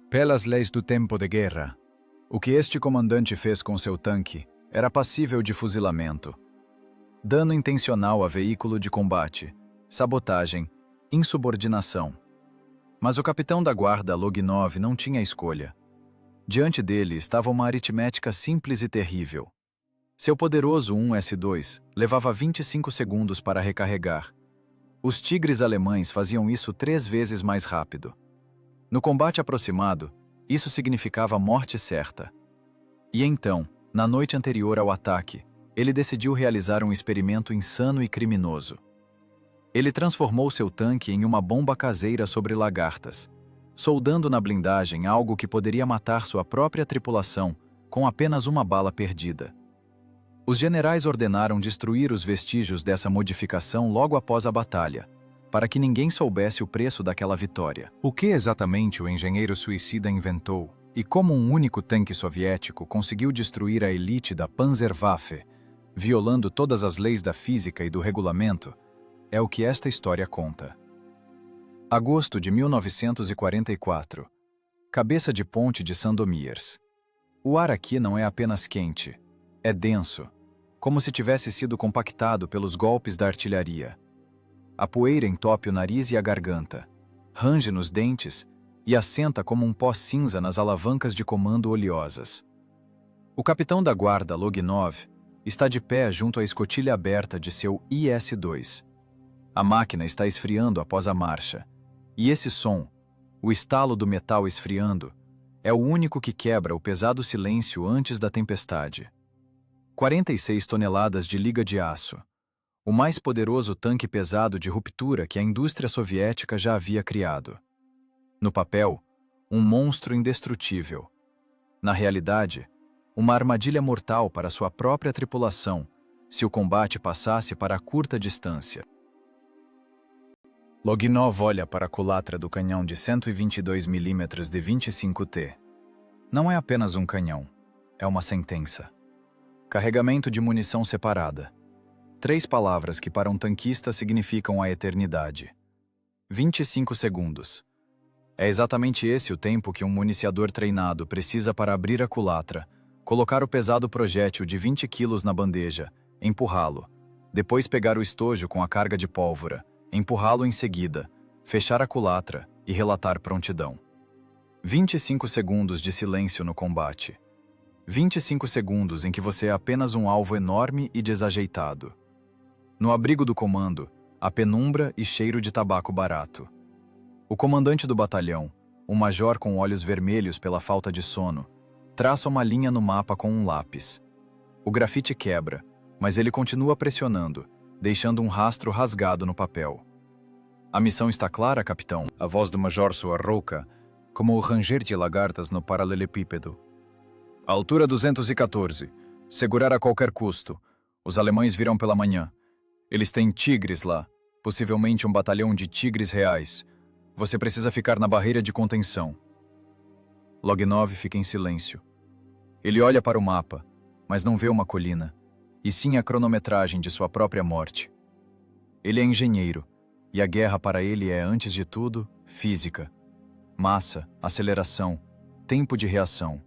Pelas leis do tempo de guerra, o que este comandante fez com seu tanque era passível de fuzilamento. Dano intencional a veículo de combate, sabotagem, insubordinação. Mas o capitão da guarda Loginov não tinha escolha. Diante dele estava uma aritmética simples e terrível. Seu poderoso 1S2 levava 25 segundos para recarregar. Os tigres alemães faziam isso 3 vezes mais rápido. No combate aproximado, isso significava morte certa. E então, na noite anterior ao ataque, ele decidiu realizar um experimento insano e criminoso. Ele transformou seu tanque em uma bomba caseira sobre lagartas, soldando na blindagem algo que poderia matar sua própria tripulação com apenas uma bala perdida. Os generais ordenaram destruir os vestígios dessa modificação logo após a batalha, para que ninguém soubesse o preço daquela vitória. O que exatamente o engenheiro suicida inventou e como um único tanque soviético conseguiu destruir a elite da Panzerwaffe, violando todas as leis da física e do regulamento, é o que esta história conta. Agosto de 1944. Cabeça de ponte de Sandomierz. O ar aqui não é apenas quente, é denso, como se tivesse sido compactado pelos golpes da artilharia. A poeira entope o nariz e a garganta, range nos dentes e assenta como um pó cinza nas alavancas de comando oleosas. O capitão da guarda Loginov está de pé junto à escotilha aberta de seu IS-2. A máquina está esfriando após a marcha, e esse som, o estalo do metal esfriando, é o único que quebra o pesado silêncio antes da tempestade. 46 toneladas de liga de aço, o mais poderoso tanque pesado de ruptura que a indústria soviética já havia criado. No papel, um monstro indestrutível. Na realidade, uma armadilha mortal para sua própria tripulação, se o combate passasse para a curta distância. Loginov olha para a culatra do canhão de 122 mm de 25T. Não é apenas um canhão, é uma sentença. Carregamento de munição separada. 3 palavras que para um tanquista significam a eternidade. 25 segundos. É exatamente esse o tempo que um municiador treinado precisa para abrir a culatra, colocar o pesado projétil de 20 quilos na bandeja, empurrá-lo, depois pegar o estojo com a carga de pólvora, empurrá-lo em seguida, fechar a culatra e relatar prontidão. 25 segundos de silêncio no combate. 25 segundos em que você é apenas um alvo enorme e desajeitado. No abrigo do comando, há penumbra e cheiro de tabaco barato. O comandante do batalhão, um major com olhos vermelhos pela falta de sono, traça uma linha no mapa com um lápis. O grafite quebra, mas ele continua pressionando, deixando um rastro rasgado no papel. A missão está clara, capitão? A voz do major soa rouca, como o ranger de lagartas no paralelepípedo. A altura 214. Segurar a qualquer custo. Os alemães virão pela manhã. Eles têm tigres lá, possivelmente um batalhão de tigres reais. Você precisa ficar na barreira de contenção. Loginov fica em silêncio. Ele olha para o mapa, mas não vê uma colina, e sim a cronometragem de sua própria morte. Ele é engenheiro, e a guerra para ele é, antes de tudo, física. Massa, aceleração, tempo de reação.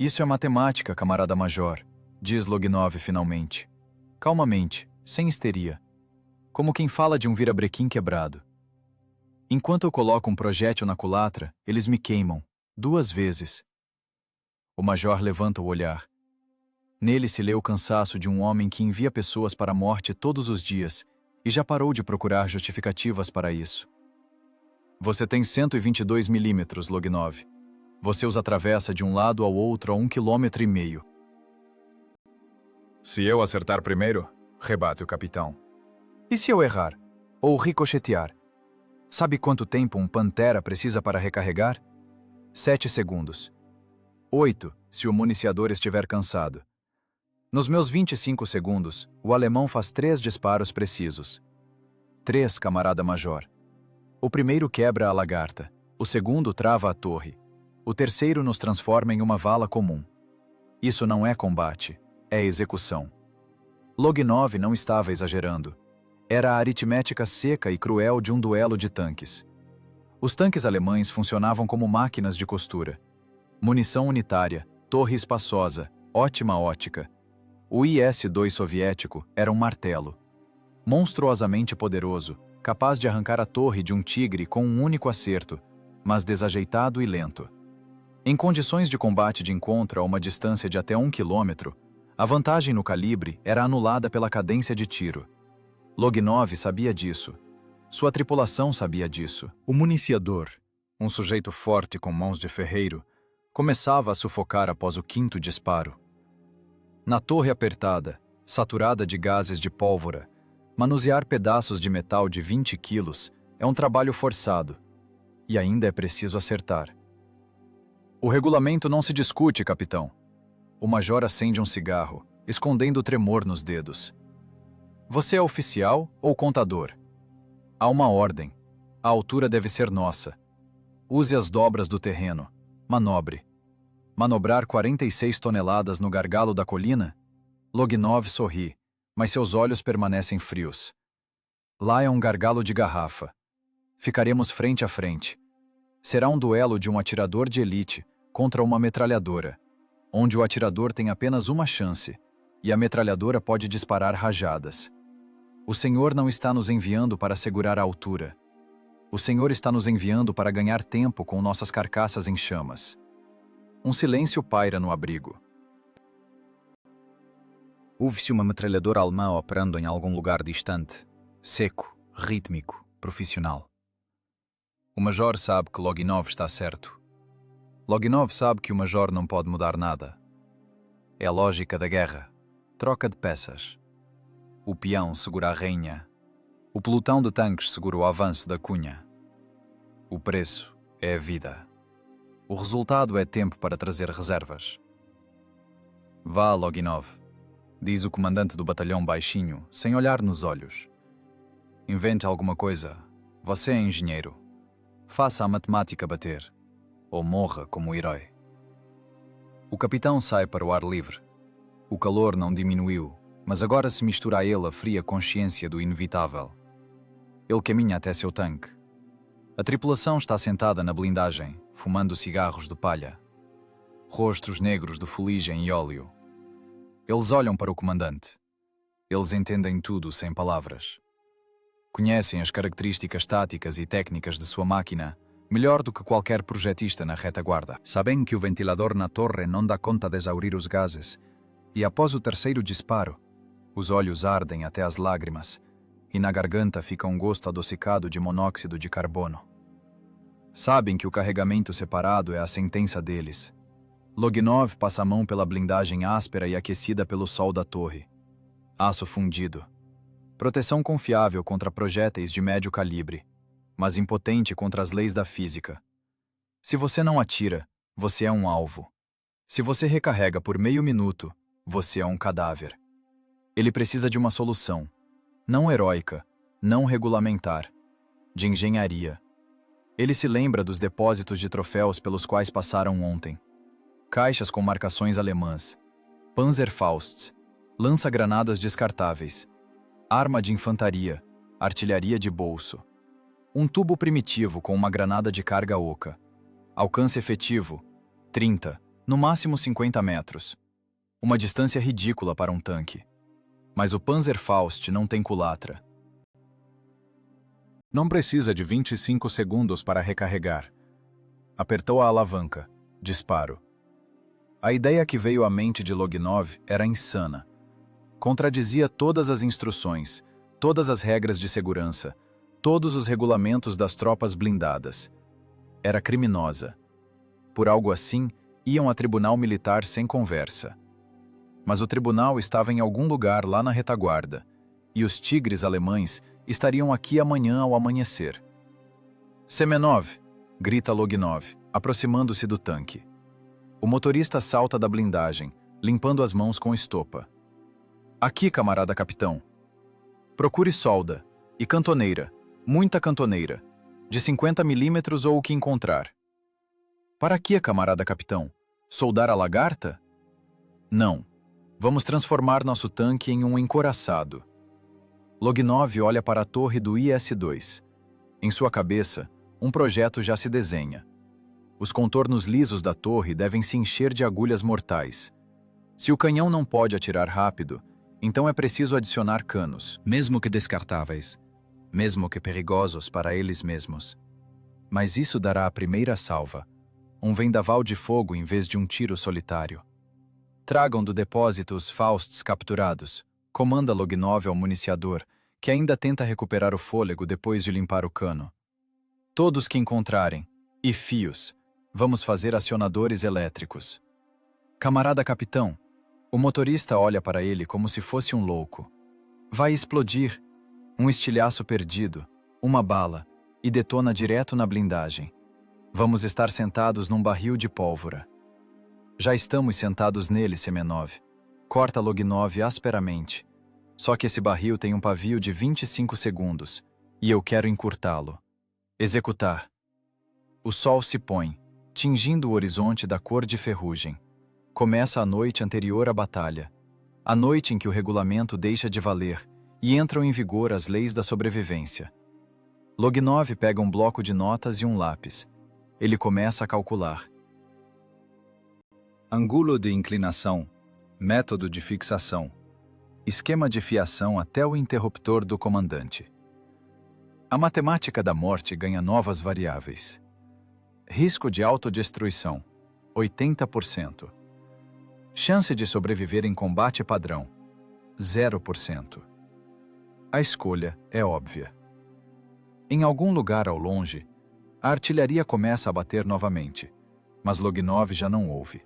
Isso é matemática, camarada major, diz Loginov finalmente. Calmamente, sem histeria. Como quem fala de um virabrequim quebrado. Enquanto eu coloco um projétil na culatra, eles me queimam, 2 vezes. O major levanta o olhar. Nele se lê o cansaço de um homem que envia pessoas para a morte todos os dias e já parou de procurar justificativas para isso. Você tem 122 milímetros, Loginov. Você os atravessa de um lado ao outro a 1,5 km. Se eu acertar primeiro, rebate o capitão. E se eu errar? Ou ricochetear? Sabe quanto tempo um Pantera precisa para recarregar? 7 segundos. 8, se o municiador estiver cansado. Nos meus 25 segundos, o alemão faz 3 disparos precisos. 3, camarada major. O primeiro quebra a lagarta, o segundo trava a torre, o terceiro nos transforma em uma vala comum. Isso não é combate, é execução. Loginov não estava exagerando. Era a aritmética seca e cruel de um duelo de tanques. Os tanques alemães funcionavam como máquinas de costura. Munição unitária, torre espaçosa, ótima ótica. O IS-2 soviético era um martelo. Monstruosamente poderoso, capaz de arrancar a torre de um tigre com um único acerto, mas desajeitado e lento. Em condições de combate de encontro a uma distância de até 1 quilômetro, a vantagem no calibre era anulada pela cadência de tiro. Loginov sabia disso. Sua tripulação sabia disso. O municiador, um sujeito forte com mãos de ferreiro, começava a sufocar após o 5º disparo. Na torre apertada, saturada de gases de pólvora, manusear pedaços de metal de 20 quilos é um trabalho forçado, e ainda é preciso acertar. O regulamento não se discute, capitão. O major acende um cigarro, escondendo o tremor nos dedos. Você é oficial ou contador? Há uma ordem. A altura deve ser nossa. Use as dobras do terreno. Manobre. Manobrar 46 toneladas no gargalo da colina? Loginov sorri, mas seus olhos permanecem frios. Lá é um gargalo de garrafa. Ficaremos frente a frente. Será um duelo de um atirador de elite contra uma metralhadora, onde o atirador tem apenas uma chance, e a metralhadora pode disparar rajadas. O Senhor não está nos enviando para segurar a altura. O Senhor está nos enviando para ganhar tempo com nossas carcaças em chamas. Um silêncio paira no abrigo. Ouve-se uma metralhadora alemã operando em algum lugar distante, seco, rítmico, profissional. O major sabe que Loginov está certo. Loginov sabe que o major não pode mudar nada. É a lógica da guerra. Troca de peças. O peão segura a rainha. O pelotão de tanques segura o avanço da cunha. O preço é a vida. O resultado é tempo para trazer reservas. Vá, Loginov, diz o comandante do batalhão baixinho, sem olhar nos olhos. Invente alguma coisa. Você é engenheiro. Faça a matemática bater. Ou morra como herói. O capitão sai para o ar livre. O calor não diminuiu, mas agora se mistura a ele a fria consciência do inevitável. Ele caminha até seu tanque. A tripulação está sentada na blindagem, fumando cigarros de palha. Rostos negros de fuligem e óleo. Eles olham para o comandante. Eles entendem tudo sem palavras. Conhecem as características táticas e técnicas de sua máquina melhor do que qualquer projetista na retaguarda. Sabem que o ventilador na torre não dá conta de exaurir os gases, e após o 3º disparo, os olhos ardem até as lágrimas, e na garganta fica um gosto adocicado de monóxido de carbono. Sabem que o carregamento separado é a sentença deles. Loginov passa a mão pela blindagem áspera e aquecida pelo sol da torre. Aço fundido. Proteção confiável contra projéteis de médio calibre, mas impotente contra as leis da física. Se você não atira, você é um alvo. Se você recarrega por meio minuto, você é um cadáver. Ele precisa de uma solução, não heróica, não regulamentar, de engenharia. Ele se lembra dos depósitos de troféus pelos quais passaram ontem. Caixas com marcações alemãs, Panzerfausts, lança-granadas descartáveis, arma de infantaria, artilharia de bolso. Um tubo primitivo com uma granada de carga oca. Alcance efetivo, 30, no máximo 50 metros. Uma distância ridícula para um tanque. Mas o Panzerfaust não tem culatra. Não precisa de 25 segundos para recarregar. Apertou a alavanca. Disparo. A ideia que veio à mente de Loginov era insana. Contradizia todas as instruções, todas as regras de segurança, todos os regulamentos das tropas blindadas. Era criminosa. Por algo assim, iam a tribunal militar sem conversa. Mas o tribunal estava em algum lugar lá na retaguarda, e os tigres alemães estariam aqui amanhã ao amanhecer. Semenov! Grita Loginov, aproximando-se do tanque. O motorista salta da blindagem, limpando as mãos com estopa. Aqui, camarada capitão. Procure solda. E cantoneira. Muita cantoneira. De 50 milímetros ou o que encontrar. Para que, camarada capitão? Soldar a lagarta? Não. Vamos transformar nosso tanque em um encoraçado. Loginov olha para a torre do IS-2. Em sua cabeça, Um projeto já se desenha. Os contornos lisos da torre devem se encher de agulhas mortais. Se o canhão não pode atirar rápido, então é preciso adicionar canos, mesmo que descartáveis, mesmo que perigosos para eles mesmos. Mas isso dará a primeira salva, um vendaval de fogo em vez de um tiro solitário. Tragam do depósito os Fausts capturados, comanda Lognov ao municiador, que ainda tenta recuperar o fôlego depois de limpar o cano. Todos que encontrarem, e fios, vamos fazer acionadores elétricos. Camarada capitão, o motorista olha para ele como se fosse um louco. Vai explodir. Um estilhaço perdido, uma bala, e detona direto na blindagem. Vamos estar sentados num barril de pólvora. Já estamos sentados nele, Semenov. Corta Lognov asperamente. Só que esse barril tem um pavio de 25 segundos, e eu quero encurtá-lo. Executar. O sol se põe, tingindo o horizonte da cor de ferrugem. Começa a noite anterior à batalha. A noite em que o regulamento deixa de valer e entram em vigor as leis da sobrevivência. Lognov pega um bloco de notas e um lápis. Ele começa a calcular. Ângulo de inclinação, método de fixação, esquema de fiação até o interruptor do comandante. A matemática da morte ganha novas variáveis. Risco de autodestruição, 80%. Chance de sobreviver em combate padrão, 0%. A escolha é óbvia. Em algum lugar ao longe, a artilharia começa a bater novamente, mas Lognov já não ouve.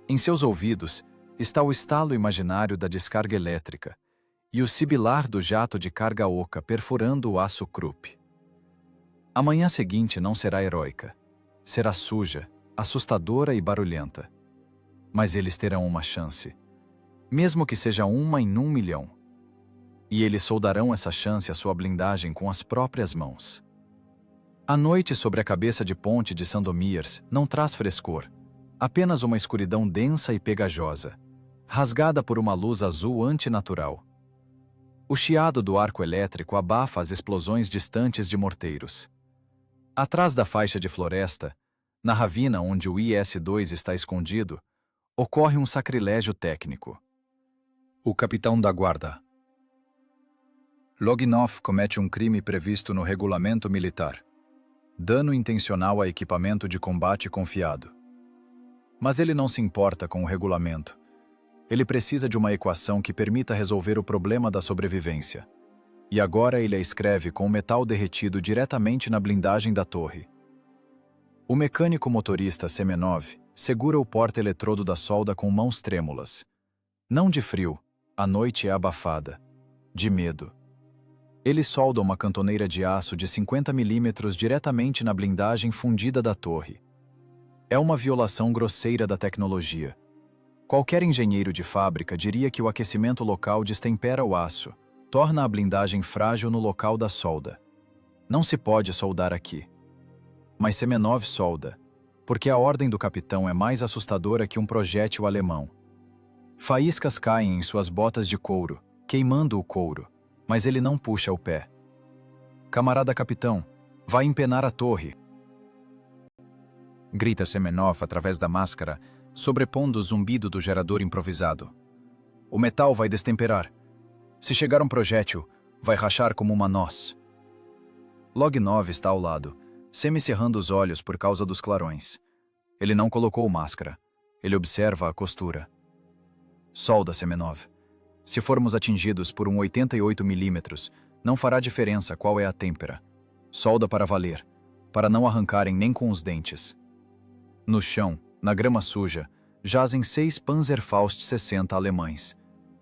Em seus ouvidos está o estalo imaginário da descarga elétrica e o sibilar do jato de carga oca perfurando o aço Krupp. A manhã seguinte não será heróica. Será suja, assustadora e barulhenta. Mas eles terão uma chance, mesmo que seja uma em 1 milhão. E eles soldarão essa chance à sua blindagem com as próprias mãos. A noite sobre a cabeça de ponte de Sandomierz não traz frescor, apenas uma escuridão densa e pegajosa, rasgada por uma luz azul antinatural. O chiado do arco elétrico abafa as explosões distantes de morteiros. Atrás da faixa de floresta, na ravina onde o IS-2 está escondido, ocorre um sacrilégio técnico. O capitão da guarda. Lognov comete um crime previsto no regulamento militar. Dano intencional a equipamento de combate confiado. Mas ele não se importa com o regulamento. Ele precisa de uma equação que permita resolver o problema da sobrevivência. E agora ele a escreve com o metal derretido diretamente na blindagem da torre. O mecânico motorista Semenov segura o porta-eletrodo da solda com mãos trêmulas. Não de frio, a noite é abafada. De medo. Ele solda uma cantoneira de aço de 50 milímetros diretamente na blindagem fundida da torre. É uma violação grosseira da tecnologia. Qualquer engenheiro de fábrica diria que o aquecimento local destempera o aço, torna a blindagem frágil no local da solda. Não se pode soldar aqui. Mas Semenov solda, porque a ordem do capitão é mais assustadora que um projétil alemão. Faíscas caem em suas botas de couro, queimando o couro, mas ele não puxa o pé. Camarada capitão, vai empenar a torre. Grita Semenov através da máscara, sobrepondo o zumbido do gerador improvisado. O metal vai destemperar. Se chegar um projétil, vai rachar como uma noz. Lognov está ao lado, semicerrando os olhos por causa dos clarões. Ele não colocou máscara. Ele observa a costura. Solda, Semenov. Se formos atingidos por um 88 milímetros, não fará diferença qual é a têmpera. Solda para valer, para não arrancarem nem com os dentes. No chão, na grama suja, jazem 6 Panzerfaust 60 alemães.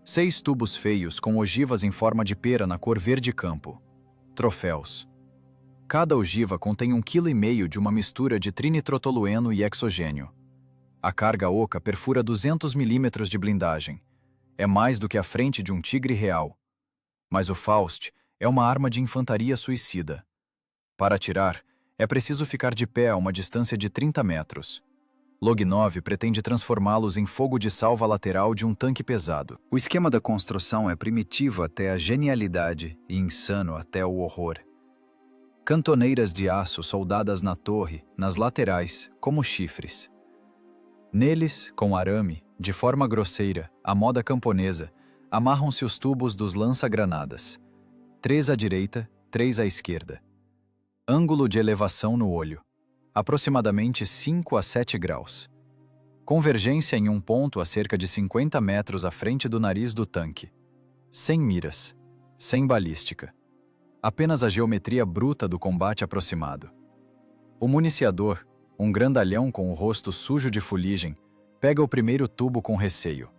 6 tubos feios com ogivas em forma de pera na cor verde campo. Troféus. Cada ogiva contém 1,5 kg de uma mistura de trinitrotolueno e hexogênio. A carga oca perfura 200 milímetros de blindagem. É mais do que a frente de um tigre real. Mas o Faust é uma arma de infantaria suicida. Para atirar, é preciso ficar de pé a uma distância de 30 metros. Lognov pretende transformá-los em fogo de salva lateral de um tanque pesado. O esquema da construção é primitivo até a genialidade e insano até o horror. Cantoneiras de aço soldadas na torre, nas laterais, como chifres. Neles, com arame, de forma grosseira, à moda camponesa, amarram-se os tubos dos lança-granadas. 3 à direita, 3 à esquerda. Ângulo de elevação no olho. Aproximadamente 5 a 7 graus. Convergência em um ponto a cerca de 50 metros à frente do nariz do tanque. Sem miras. Sem balística. Apenas a geometria bruta do combate aproximado. O municiador, um grandalhão com o rosto sujo de fuligem, pega o primeiro tubo com receio.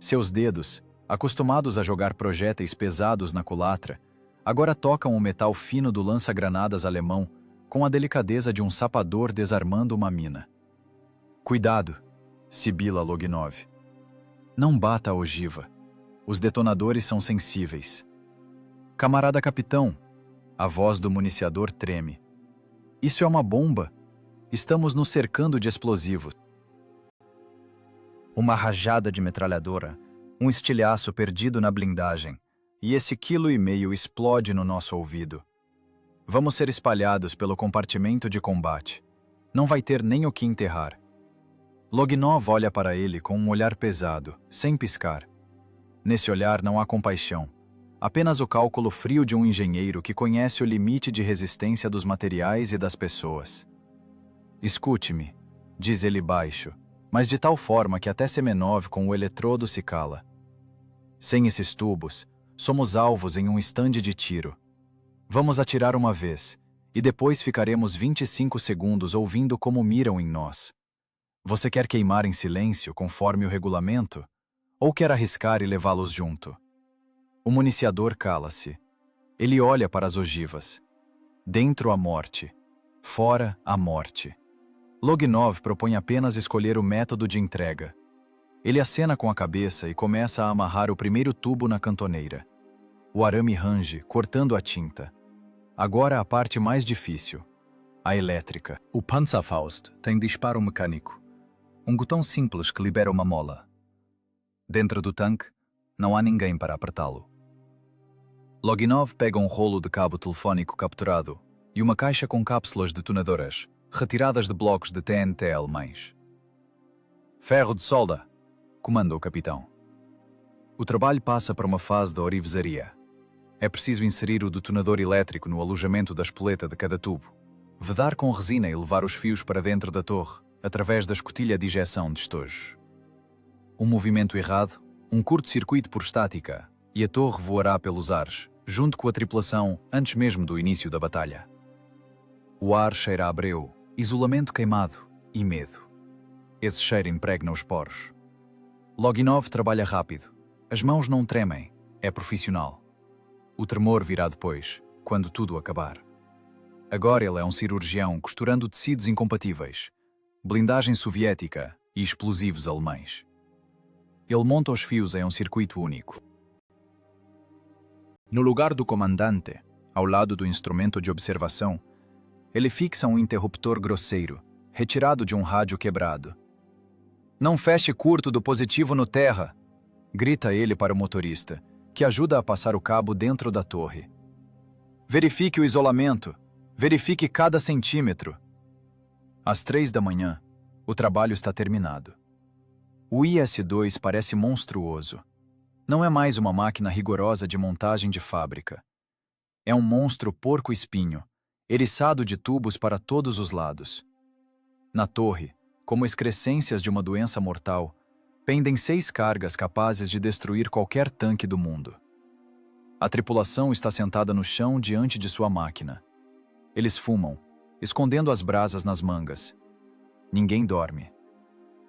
Seus dedos, acostumados a jogar projéteis pesados na culatra, agora tocam o metal fino do lança-granadas alemão com a delicadeza de um sapador desarmando uma mina. Cuidado, sibila Loginov. Não bata a ogiva. Os detonadores são sensíveis. Camarada capitão, a voz do municiador treme. Isso é uma bomba. Estamos nos cercando de explosivos. Uma rajada de metralhadora, um estilhaço perdido na blindagem, e esse 1,5 kg explode no nosso ouvido. Vamos ser espalhados pelo compartimento de combate. Não vai ter nem o que enterrar. Loginov olha para ele com um olhar pesado, sem piscar. Nesse olhar não há compaixão, apenas o cálculo frio de um engenheiro que conhece o limite de resistência dos materiais e das pessoas. Escute-me, diz ele baixo, mas de tal forma que até Semenov com o eletrodo se cala. Sem esses tubos, somos alvos em um estande de tiro. Vamos atirar uma vez, e depois ficaremos 25 segundos ouvindo como miram em nós. Você quer queimar em silêncio, conforme o regulamento? Ou quer arriscar e levá-los junto? O municiador cala-se. Ele olha para as ogivas. Dentro a morte. Fora a morte. Loginov propõe apenas escolher o método de entrega. Ele acena com a cabeça e começa a amarrar o primeiro tubo na cantoneira. O arame range, cortando a tinta. Agora a parte mais difícil. A elétrica. O Panzerfaust tem disparo mecânico. Um botão simples que libera uma mola. Dentro do tanque, não há ninguém para apertá-lo. Loginov pega um rolo de cabo telefônico capturado e uma caixa com cápsulas detonadoras, retiradas de blocos de TNT alemães. Ferro de solda, comanda o capitão. O trabalho passa para uma fase de orivesaria. É preciso inserir o detonador elétrico no alojamento da espoleta de cada tubo, vedar com resina e levar os fios para dentro da torre, através da escotilha de injeção de estojos. Um movimento errado, um curto-circuito por estática, e a torre voará pelos ares, junto com a tripulação, antes mesmo do início da batalha. O ar cheira a breu, isolamento queimado e medo. Esse cheiro impregna os poros. Loginov trabalha rápido. As mãos não tremem. É profissional. O tremor virá depois, quando tudo acabar. Agora ele é um cirurgião costurando tecidos incompatíveis, blindagem soviética e explosivos alemães. Ele monta os fios em um circuito único. No lugar do comandante, ao lado do instrumento de observação, ele fixa um interruptor grosseiro, retirado de um rádio quebrado. Não feche curto do positivo no terra, grita ele para o motorista, que ajuda a passar o cabo dentro da torre. Verifique o isolamento, verifique cada centímetro. Às 3 da manhã, o trabalho está terminado. O IS-2 parece monstruoso. Não é mais uma máquina rigorosa de montagem de fábrica. É um monstro porco-espinho, eriçado de tubos para todos os lados. Na torre, como excrescências de uma doença mortal, pendem 6 cargas capazes de destruir qualquer tanque do mundo. A tripulação está sentada no chão diante de sua máquina. Eles fumam, escondendo as brasas nas mangas. Ninguém dorme.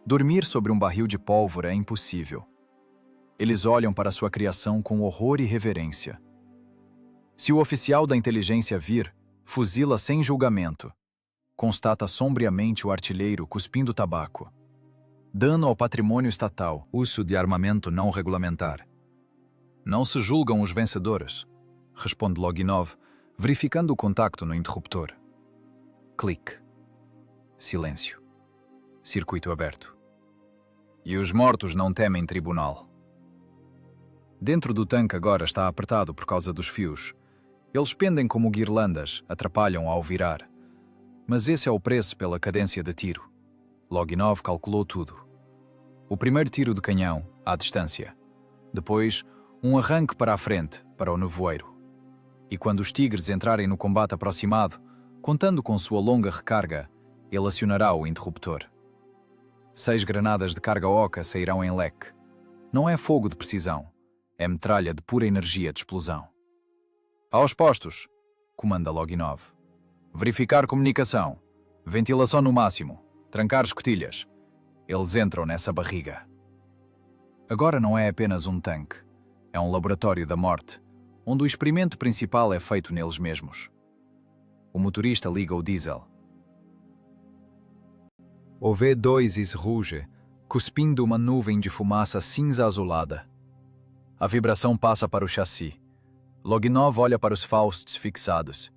Dormir sobre um barril de pólvora é impossível. Eles olham para sua criação com horror e reverência. Se o oficial da inteligência vir, fuzila sem julgamento. Constata sombriamente o artilheiro cuspindo tabaco. Dano ao patrimônio estatal. Uso de armamento não regulamentar. Não se julgam os vencedores, responde Loginov, verificando o contacto no interruptor. Clique. Silêncio. Circuito aberto. E os mortos não temem tribunal. Dentro do tanque agora está apertado por causa dos fios, Eles pendem como guirlandas, atrapalham ao virar. Mas esse é o preço pela cadência de tiro. Loginov calculou tudo. O primeiro tiro de canhão, à distância. Depois, um arranque para a frente, para o nevoeiro. E quando os tigres entrarem no combate aproximado, contando com sua longa recarga, ele acionará o interruptor. 6 granadas de carga oca sairão em leque. Não é fogo de precisão, é metralha de pura energia de explosão. Aos postos, comanda Loginov. Verificar comunicação, ventilação no máximo, trancar escotilhas. Eles entram nessa barriga. Agora não é apenas um tanque, é um laboratório da morte, onde o experimento principal é feito neles mesmos. O motorista liga o diesel. O V2 esruge, cuspindo uma nuvem de fumaça cinza azulada. A vibração passa para o chassi. Loginov olha para os Fausts fixados.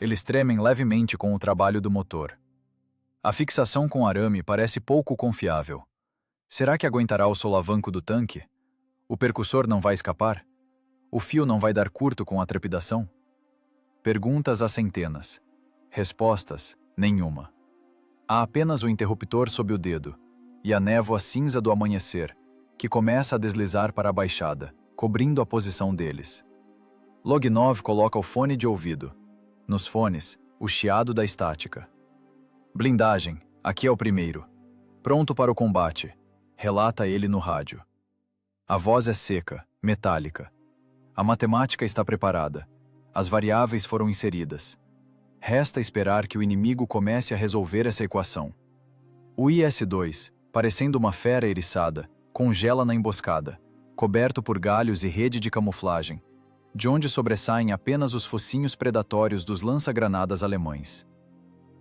Eles tremem levemente com o trabalho do motor. A fixação com arame parece pouco confiável. Será que aguentará o solavanco do tanque? O percussor não vai escapar? O fio não vai dar curto com a trepidação? Perguntas a centenas. Respostas, nenhuma. Há apenas o interruptor sob o dedo e a névoa cinza do amanhecer, que começa a deslizar para a baixada, cobrindo a posição deles. Loginov coloca o fone de ouvido. Nos fones, o chiado da estática. Blindagem, aqui é o primeiro. Pronto para o combate, relata ele no rádio. A voz é seca, metálica. A matemática está preparada. As variáveis foram inseridas. Resta esperar que o inimigo comece a resolver essa equação. O IS-2, parecendo uma fera eriçada, congela na emboscada, coberto por galhos e rede de camuflagem, de onde sobressaem apenas os focinhos predatórios dos lança-granadas alemães.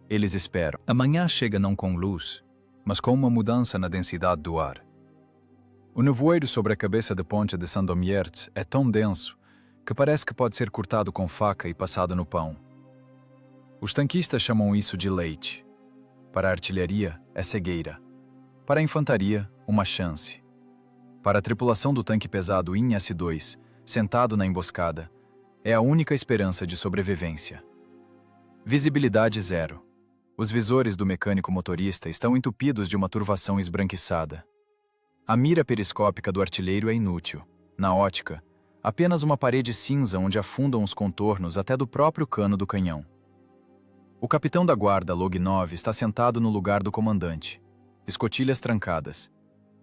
Eles esperam. Amanhã chega não com luz, mas com uma mudança na densidade do ar. O nevoeiro sobre a cabeça de ponte de Sandomierz é tão denso que parece que pode ser cortado com faca e passado no pão. Os tanquistas chamam isso de leite. Para a artilharia, é cegueira. Para a infantaria, uma chance. Para a tripulação do tanque pesado IS-2, sentado na emboscada, é a única esperança de sobrevivência. Visibilidade zero. Os visores do mecânico motorista estão entupidos de uma turvação esbranquiçada. A mira periscópica do artilheiro é inútil. Na ótica, apenas uma parede cinza onde afundam os contornos até do próprio cano do canhão. O capitão da guarda, Loginov, está sentado no lugar do comandante. Escotilhas trancadas.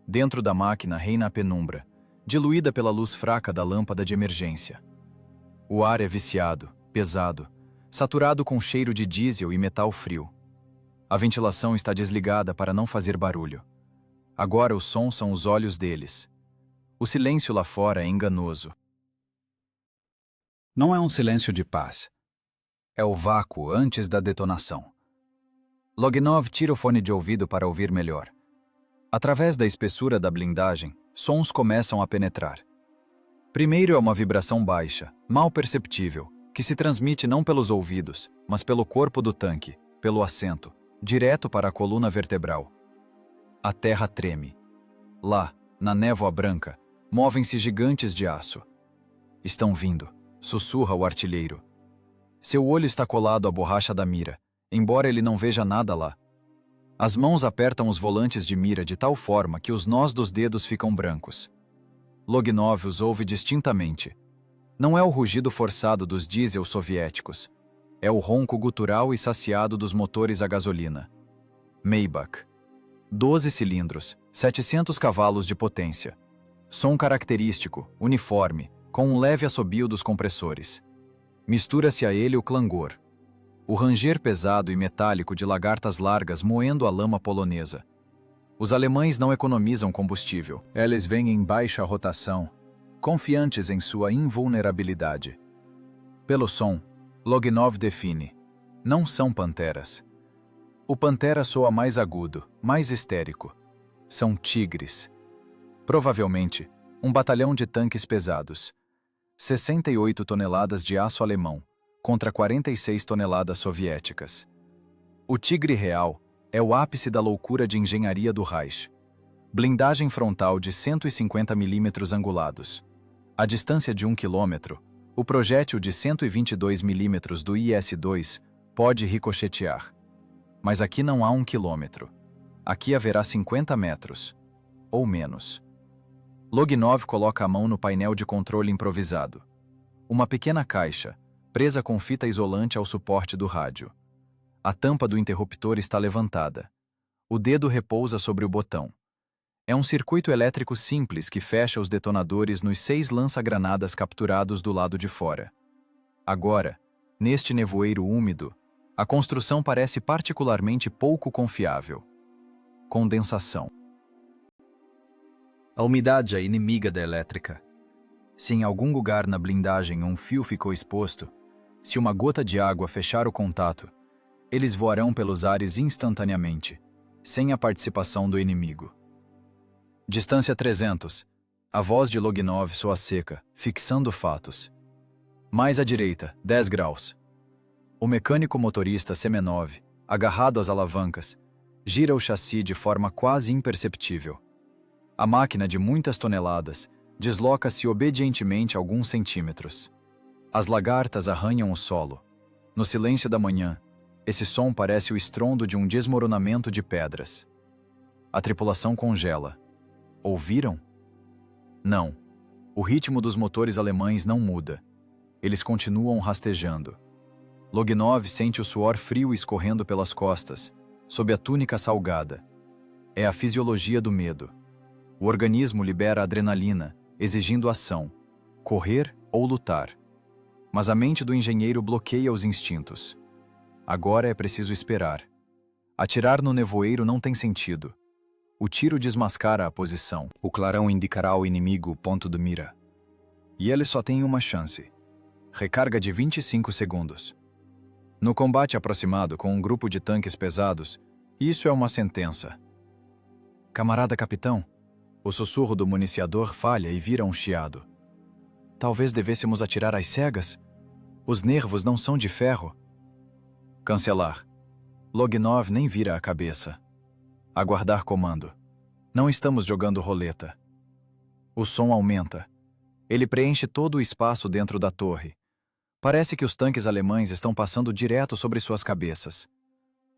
Dentro da máquina reina a penumbra, diluída pela luz fraca da lâmpada de emergência. O ar é viciado, pesado, saturado com cheiro de diesel e metal frio. A ventilação está desligada para não fazer barulho. Agora o som são os olhos deles. O silêncio lá fora é enganoso. Não é um silêncio de paz. É o vácuo antes da detonação. Loginov tira o fone de ouvido para ouvir melhor. Através da espessura da blindagem, sons começam a penetrar. Primeiro é uma vibração baixa, mal perceptível, que se transmite não pelos ouvidos, mas pelo corpo do tanque, pelo assento, direto para a coluna vertebral. A terra treme. Lá, na névoa branca, movem-se gigantes de aço. Estão vindo, sussurra o artilheiro. Seu olho está colado à borracha da mira, embora ele não veja nada lá. As mãos apertam os volantes de mira de tal forma que os nós dos dedos ficam brancos. Loginov os ouve distintamente. Não é o rugido forçado dos diesel soviéticos. É o ronco gutural e saciado dos motores a gasolina. Maybach. 12 cilindros, 700 cavalos de potência. Som característico, uniforme, com um leve assobio dos compressores. Mistura-se a ele o clangor. O ranger pesado e metálico de lagartas largas moendo a lama polonesa. Os alemães não economizam combustível. Eles vêm em baixa rotação, confiantes em sua invulnerabilidade. Pelo som, Loginov define: não são panteras. O pantera soa mais agudo, mais histérico. São tigres. Provavelmente, um batalhão de tanques pesados. 68 toneladas de aço alemão, contra 46 toneladas soviéticas. O tigre real é o ápice da loucura de engenharia do Reich. Blindagem frontal de 150 mm angulados. À distância de 1 quilômetro, O projétil de 122 milímetros do IS-2 pode ricochetear. Mas aqui não há 1 quilômetro. Aqui haverá 50 metros. Ou menos. Loginov coloca a mão no painel de controle improvisado. Uma pequena caixa, presa com fita isolante ao suporte do rádio. A tampa do interruptor está levantada. O dedo repousa sobre o botão. É um circuito elétrico simples que fecha os detonadores nos 6 lança-granadas capturados do lado de fora. Agora, neste nevoeiro úmido, a construção parece particularmente pouco confiável. Condensação. A umidade é inimiga da elétrica. Se em algum lugar na blindagem um fio ficou exposto, se uma gota de água fechar o contato, eles voarão pelos ares instantaneamente, sem a participação do inimigo. Distância 300. A voz de Loginov soa seca, fixando fatos. Mais à direita, 10 graus. O mecânico motorista Semenov, agarrado às alavancas, gira o chassi de forma quase imperceptível. A máquina de muitas toneladas desloca-se obedientemente alguns centímetros. As lagartas arranham o solo. No silêncio da manhã, esse som parece o estrondo de um desmoronamento de pedras. A tripulação congela. Ouviram? Não. O ritmo dos motores alemães não muda. Eles continuam rastejando. Loginov sente o suor frio escorrendo pelas costas, sob a túnica salgada. É a fisiologia do medo. O organismo libera adrenalina, exigindo ação, correr ou lutar. Mas a mente do engenheiro bloqueia os instintos. Agora é preciso esperar. Atirar no nevoeiro não tem sentido. O tiro desmascara a posição. O clarão indicará ao inimigo o ponto de mira. E ele só tem uma chance. Recarga de 25 segundos. No combate aproximado com um grupo de tanques pesados, isso é uma sentença. Camarada capitão, o sussurro do municiador falha e vira um chiado. Talvez devêssemos atirar às cegas? Os nervos não são de ferro. Cancelar. Loginov nem vira a cabeça. Aguardar comando. Não estamos jogando roleta. O som aumenta. Ele preenche todo o espaço dentro da torre. Parece que os tanques alemães estão passando direto sobre suas cabeças.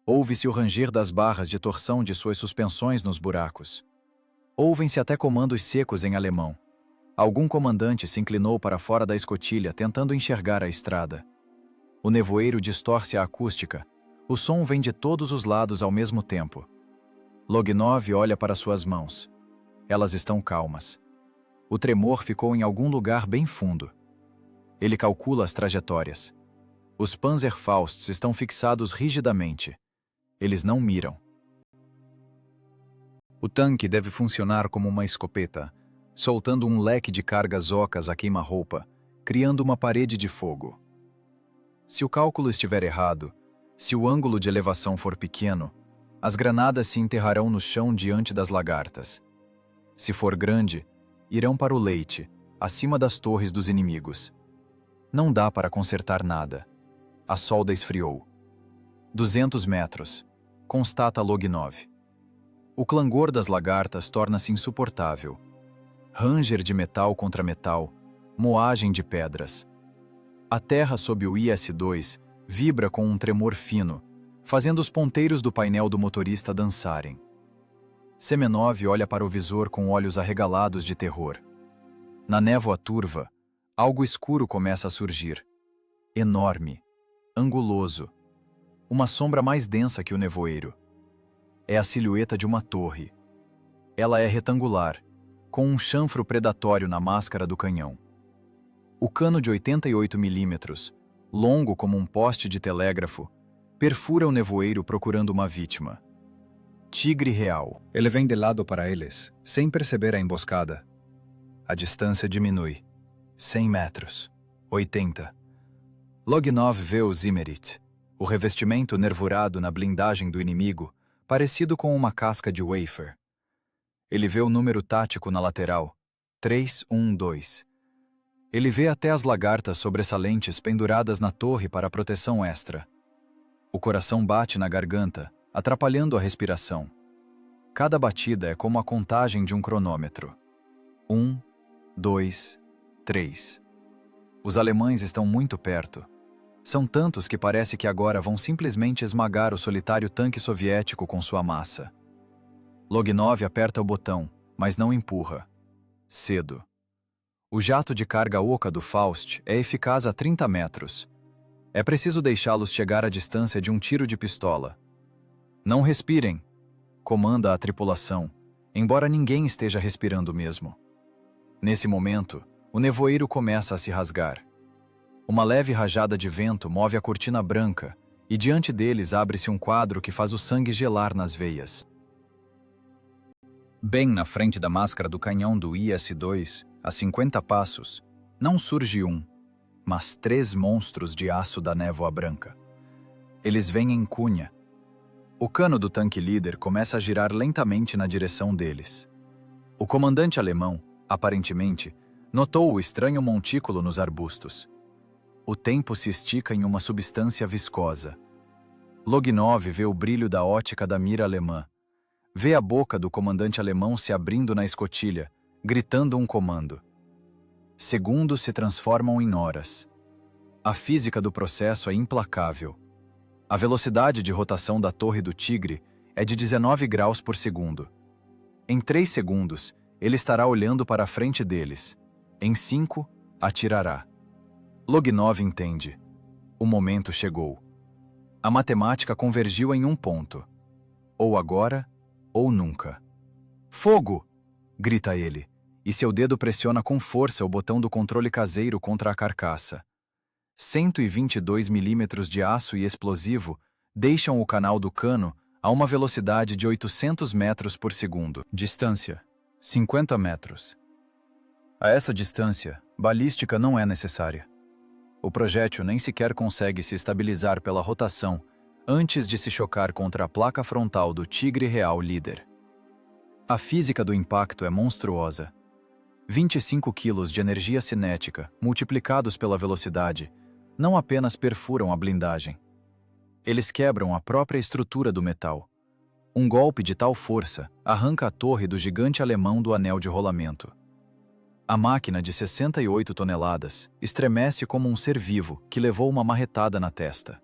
Ouve-se o ranger das barras de torção de suas suspensões nos buracos. Ouvem-se até comandos secos em alemão. Algum comandante se inclinou para fora da escotilha tentando enxergar a estrada. O nevoeiro distorce a acústica. O som vem de todos os lados ao mesmo tempo. Loginov olha para suas mãos. Elas estão calmas. O tremor ficou em algum lugar bem fundo. Ele calcula as trajetórias. Os Panzerfausts estão fixados rigidamente. Eles não miram. O tanque deve funcionar como uma escopeta, soltando um leque de cargas ocas a queima-roupa, criando uma parede de fogo. Se o cálculo estiver errado, se o ângulo de elevação for pequeno, as granadas se enterrarão no chão diante das lagartas. Se for grande, irão para o leite, acima das torres dos inimigos. Não dá para consertar nada. A solda esfriou. 200 metros, constata Loginov. O clangor das lagartas torna-se insuportável. Ranger de metal contra metal, moagem de pedras. A terra sob o IS-2 vibra com um tremor fino, fazendo os ponteiros do painel do motorista dançarem. Semenov olha para o visor com olhos arregalados de terror. Na névoa turva, algo escuro começa a surgir. Enorme, anguloso. Uma sombra mais densa que o nevoeiro. É a silhueta de uma torre. Ela é retangular, com um chanfro predatório na máscara do canhão. O cano de 88 milímetros, longo como um poste de telégrafo, perfura o nevoeiro procurando uma vítima. Tigre real. Ele vem de lado para eles, sem perceber a emboscada. A distância diminui. 100 metros. 80. Loginov vê o Zimmerit, o revestimento nervurado na blindagem do inimigo, parecido com uma casca de wafer. Ele vê o número tático na lateral, 312. Ele vê até as lagartas sobressalentes penduradas na torre para proteção extra. O coração bate na garganta, atrapalhando a respiração. Cada batida é como a contagem de um cronômetro. 1, 2, 3. Os alemães estão muito perto. São tantos que parece que agora vão simplesmente esmagar o solitário tanque soviético com sua massa. Loginov aperta o botão, mas não empurra. Cedo. O jato de carga oca do Faust é eficaz a 30 metros. É preciso deixá-los chegar à distância de um tiro de pistola. Não respirem, comanda a tripulação, embora ninguém esteja respirando mesmo. Nesse momento, o nevoeiro começa a se rasgar. Uma leve rajada de vento move a cortina branca e diante deles abre-se um quadro que faz o sangue gelar nas veias. Bem na frente da máscara do canhão do IS-2, a 50 passos, não surge um, mas 3 monstros de aço da névoa branca. Eles vêm em cunha. O cano do tanque líder começa a girar lentamente na direção deles. O comandante alemão, aparentemente, notou o estranho montículo nos arbustos. O tempo se estica em uma substância viscosa. Loginov vê o brilho da ótica da mira alemã. Vê a boca do comandante alemão se abrindo na escotilha, gritando um comando. Segundos se transformam em horas. A física do processo é implacável. A velocidade de rotação da torre do Tigre é de 19 graus por segundo. Em 3 segundos, ele estará olhando para a frente deles. Em 5, atirará. Loginov entende. O momento chegou. A matemática convergiu em um ponto. Ou agora, ou nunca. Fogo! Grita ele, e seu dedo pressiona com força o botão do controle caseiro contra a carcaça. 122 milímetros de aço e explosivo deixam o canal do cano a uma velocidade de 800 metros por segundo. Distância: 50 metros. A essa distância, balística não é necessária. O projétil nem sequer consegue se estabilizar pela rotação antes de se chocar contra a placa frontal do Tigre Real líder. A física do impacto é monstruosa. 25 quilos de energia cinética, multiplicados pela velocidade, não apenas perfuram a blindagem. Eles quebram a própria estrutura do metal. Um golpe de tal força arranca a torre do gigante alemão do anel de rolamento. A máquina de 68 toneladas estremece como um ser vivo que levou uma marretada na testa.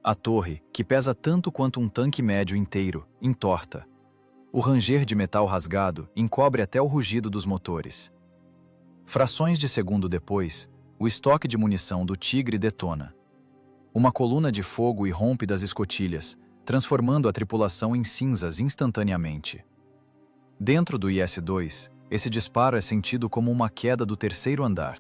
A torre, que pesa tanto quanto um tanque médio inteiro, entorta. O ranger de metal rasgado encobre até o rugido dos motores. Frações de segundo depois, o estoque de munição do Tigre detona. Uma coluna de fogo irrompe das escotilhas, transformando a tripulação em cinzas instantaneamente. Dentro do IS-2, esse disparo é sentido como uma queda do 3º andar.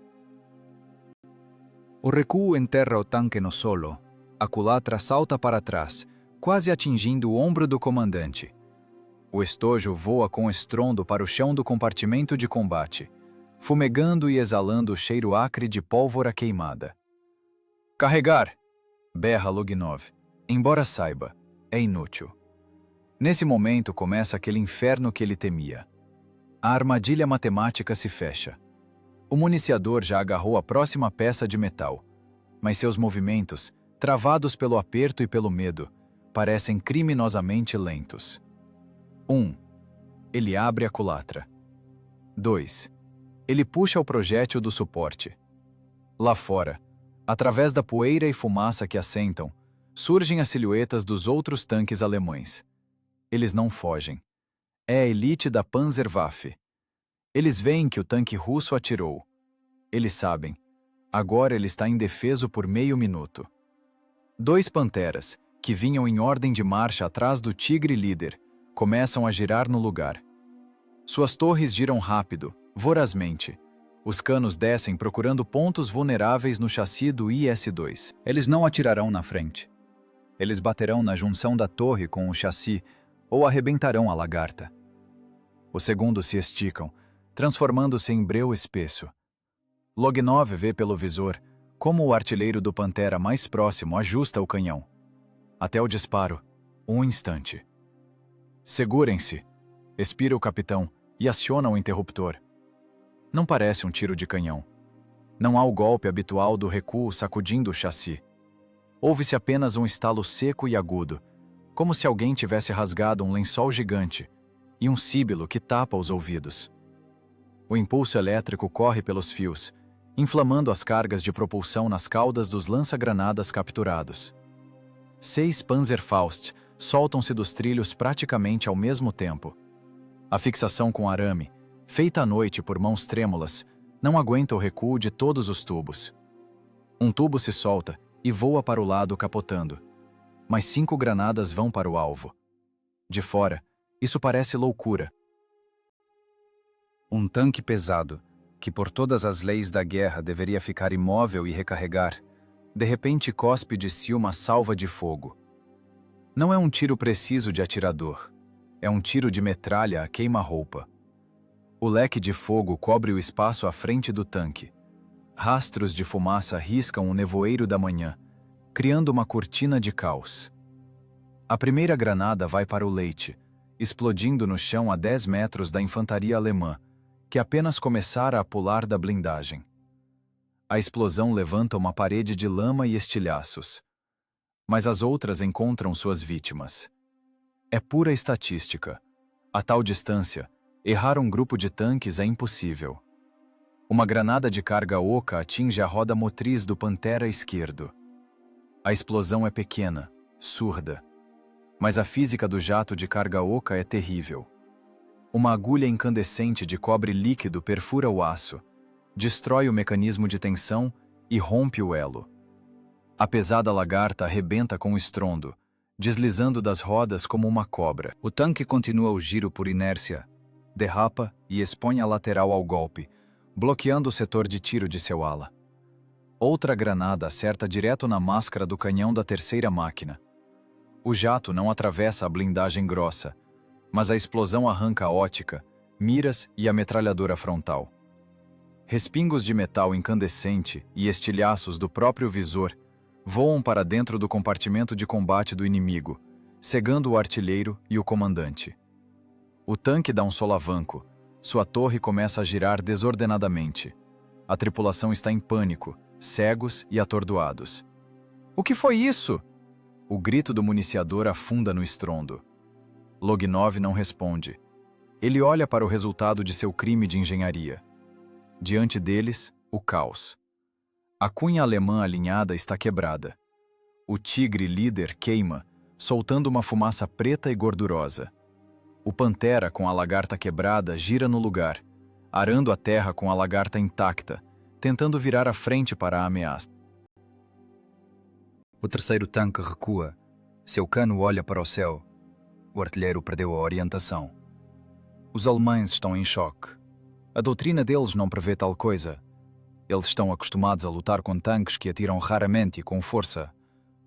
O recuo enterra o tanque no solo. A culatra salta para trás, quase atingindo o ombro do comandante. O estojo voa com estrondo para o chão do compartimento de combate, fumegando e exalando o cheiro acre de pólvora queimada. Carregar! Berra Loginov. Embora saiba, é inútil. Nesse momento começa aquele inferno que ele temia. A armadilha matemática se fecha. O municiador já agarrou a próxima peça de metal, mas seus movimentos, travados pelo aperto e pelo medo, parecem criminosamente lentos. 1. Ele abre a culatra. 2. Ele puxa o projétil do suporte. Lá fora, através da poeira e fumaça que assentam, surgem as silhuetas dos outros tanques alemães. Eles não fogem. É a elite da Panzerwaffe. Eles veem que o tanque russo atirou. Eles sabem. Agora ele está indefeso por meio minuto. 2 panteras, que vinham em ordem de marcha atrás do Tigre líder, começam a girar no lugar. Suas torres giram rápido, vorazmente. Os canos descem procurando pontos vulneráveis no chassi do IS-2. Eles não atirarão na frente. Eles baterão na junção da torre com o chassi ou arrebentarão a lagarta. Os segundos se esticam, transformando-se em breu espesso. Loginov vê pelo visor como o artilheiro do Pantera mais próximo ajusta o canhão. Até o disparo, um instante. Segurem-se, expira o capitão e aciona o interruptor. Não parece um tiro de canhão. Não há o golpe habitual do recuo sacudindo o chassi. Ouve-se apenas um estalo seco e agudo, como se alguém tivesse rasgado um lençol gigante, e um síbilo que tapa os ouvidos. O impulso elétrico corre pelos fios, inflamando as cargas de propulsão nas caudas dos lança-granadas capturados. 6 Panzerfaust soltam-se dos trilhos praticamente ao mesmo tempo. A fixação com arame, feita à noite por mãos trêmulas, não aguenta o recuo de todos os tubos. Um tubo se solta e voa para o lado capotando, mas 5 granadas vão para o alvo. De fora, isso parece loucura. Um tanque pesado, que por todas as leis da guerra deveria ficar imóvel e recarregar, de repente cospe de si uma salva de fogo. Não é um tiro preciso de atirador, é um tiro de metralha a queima-roupa. O leque de fogo cobre o espaço à frente do tanque. Rastros de fumaça riscam o nevoeiro da manhã, criando uma cortina de caos. A primeira granada vai para o leite, explodindo no chão a 10 metros da infantaria alemã, que apenas começara a pular da blindagem. A explosão levanta uma parede de lama e estilhaços. Mas as outras encontram suas vítimas. É pura estatística. A tal distância, errar um grupo de tanques é impossível. Uma granada de carga oca atinge a roda motriz do Pantera esquerdo. A explosão é pequena, surda. Mas a física do jato de carga oca é terrível. Uma agulha incandescente de cobre líquido perfura o aço, destrói o mecanismo de tensão e rompe o elo. A pesada lagarta arrebenta com estrondo, deslizando das rodas como uma cobra. O tanque continua o giro por inércia, derrapa e expõe a lateral ao golpe, bloqueando o setor de tiro de seu ala. Outra granada acerta direto na máscara do canhão da terceira máquina. O jato não atravessa a blindagem grossa, mas a explosão arranca a ótica, miras e a metralhadora frontal. Respingos de metal incandescente e estilhaços do próprio visor voam para dentro do compartimento de combate do inimigo, cegando o artilheiro e o comandante. O tanque dá um solavanco, sua torre começa a girar desordenadamente. A tripulação está em pânico, cegos e atordoados. "O que foi isso?" O grito do municiador afunda no estrondo. Loginov não responde. Ele olha para o resultado de seu crime de engenharia. Diante deles, o caos. A cunha alemã alinhada está quebrada. O tigre líder queima, soltando uma fumaça preta e gordurosa. O Pantera com a lagarta quebrada gira no lugar, arando a terra com a lagarta intacta, tentando virar a frente para a ameaça. O terceiro tanque recua. Seu cano olha para o céu. O artilheiro perdeu a orientação. Os alemães estão em choque. A doutrina deles não prevê tal coisa. Eles estão acostumados a lutar com tanques que atiram raramente e com força,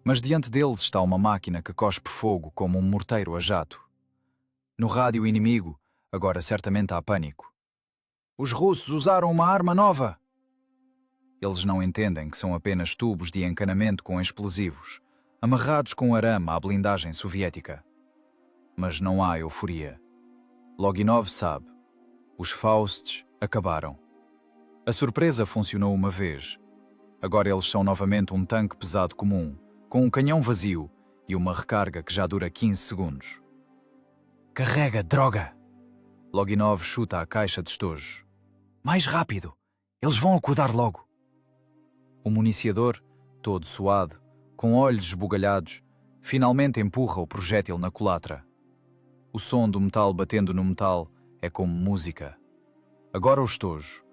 mas diante deles está uma máquina que cospe fogo como um morteiro a jato. No rádio inimigo, agora certamente há pânico. "Os russos usaram uma arma nova!" Eles não entendem que são apenas tubos de encanamento com explosivos, amarrados com arame à blindagem soviética. Mas não há euforia. Loginov sabe. Os Fausts acabaram. A surpresa funcionou uma vez. Agora eles são novamente um tanque pesado comum, com um canhão vazio e uma recarga que já dura 15 segundos. "Carrega, droga!" Loginov chuta a caixa de estojos. "Mais rápido! Eles vão acordar logo!" O municiador, todo suado, com olhos esbugalhados, finalmente empurra o projétil na culatra. O som do metal batendo no metal é como música. Agora o estojo.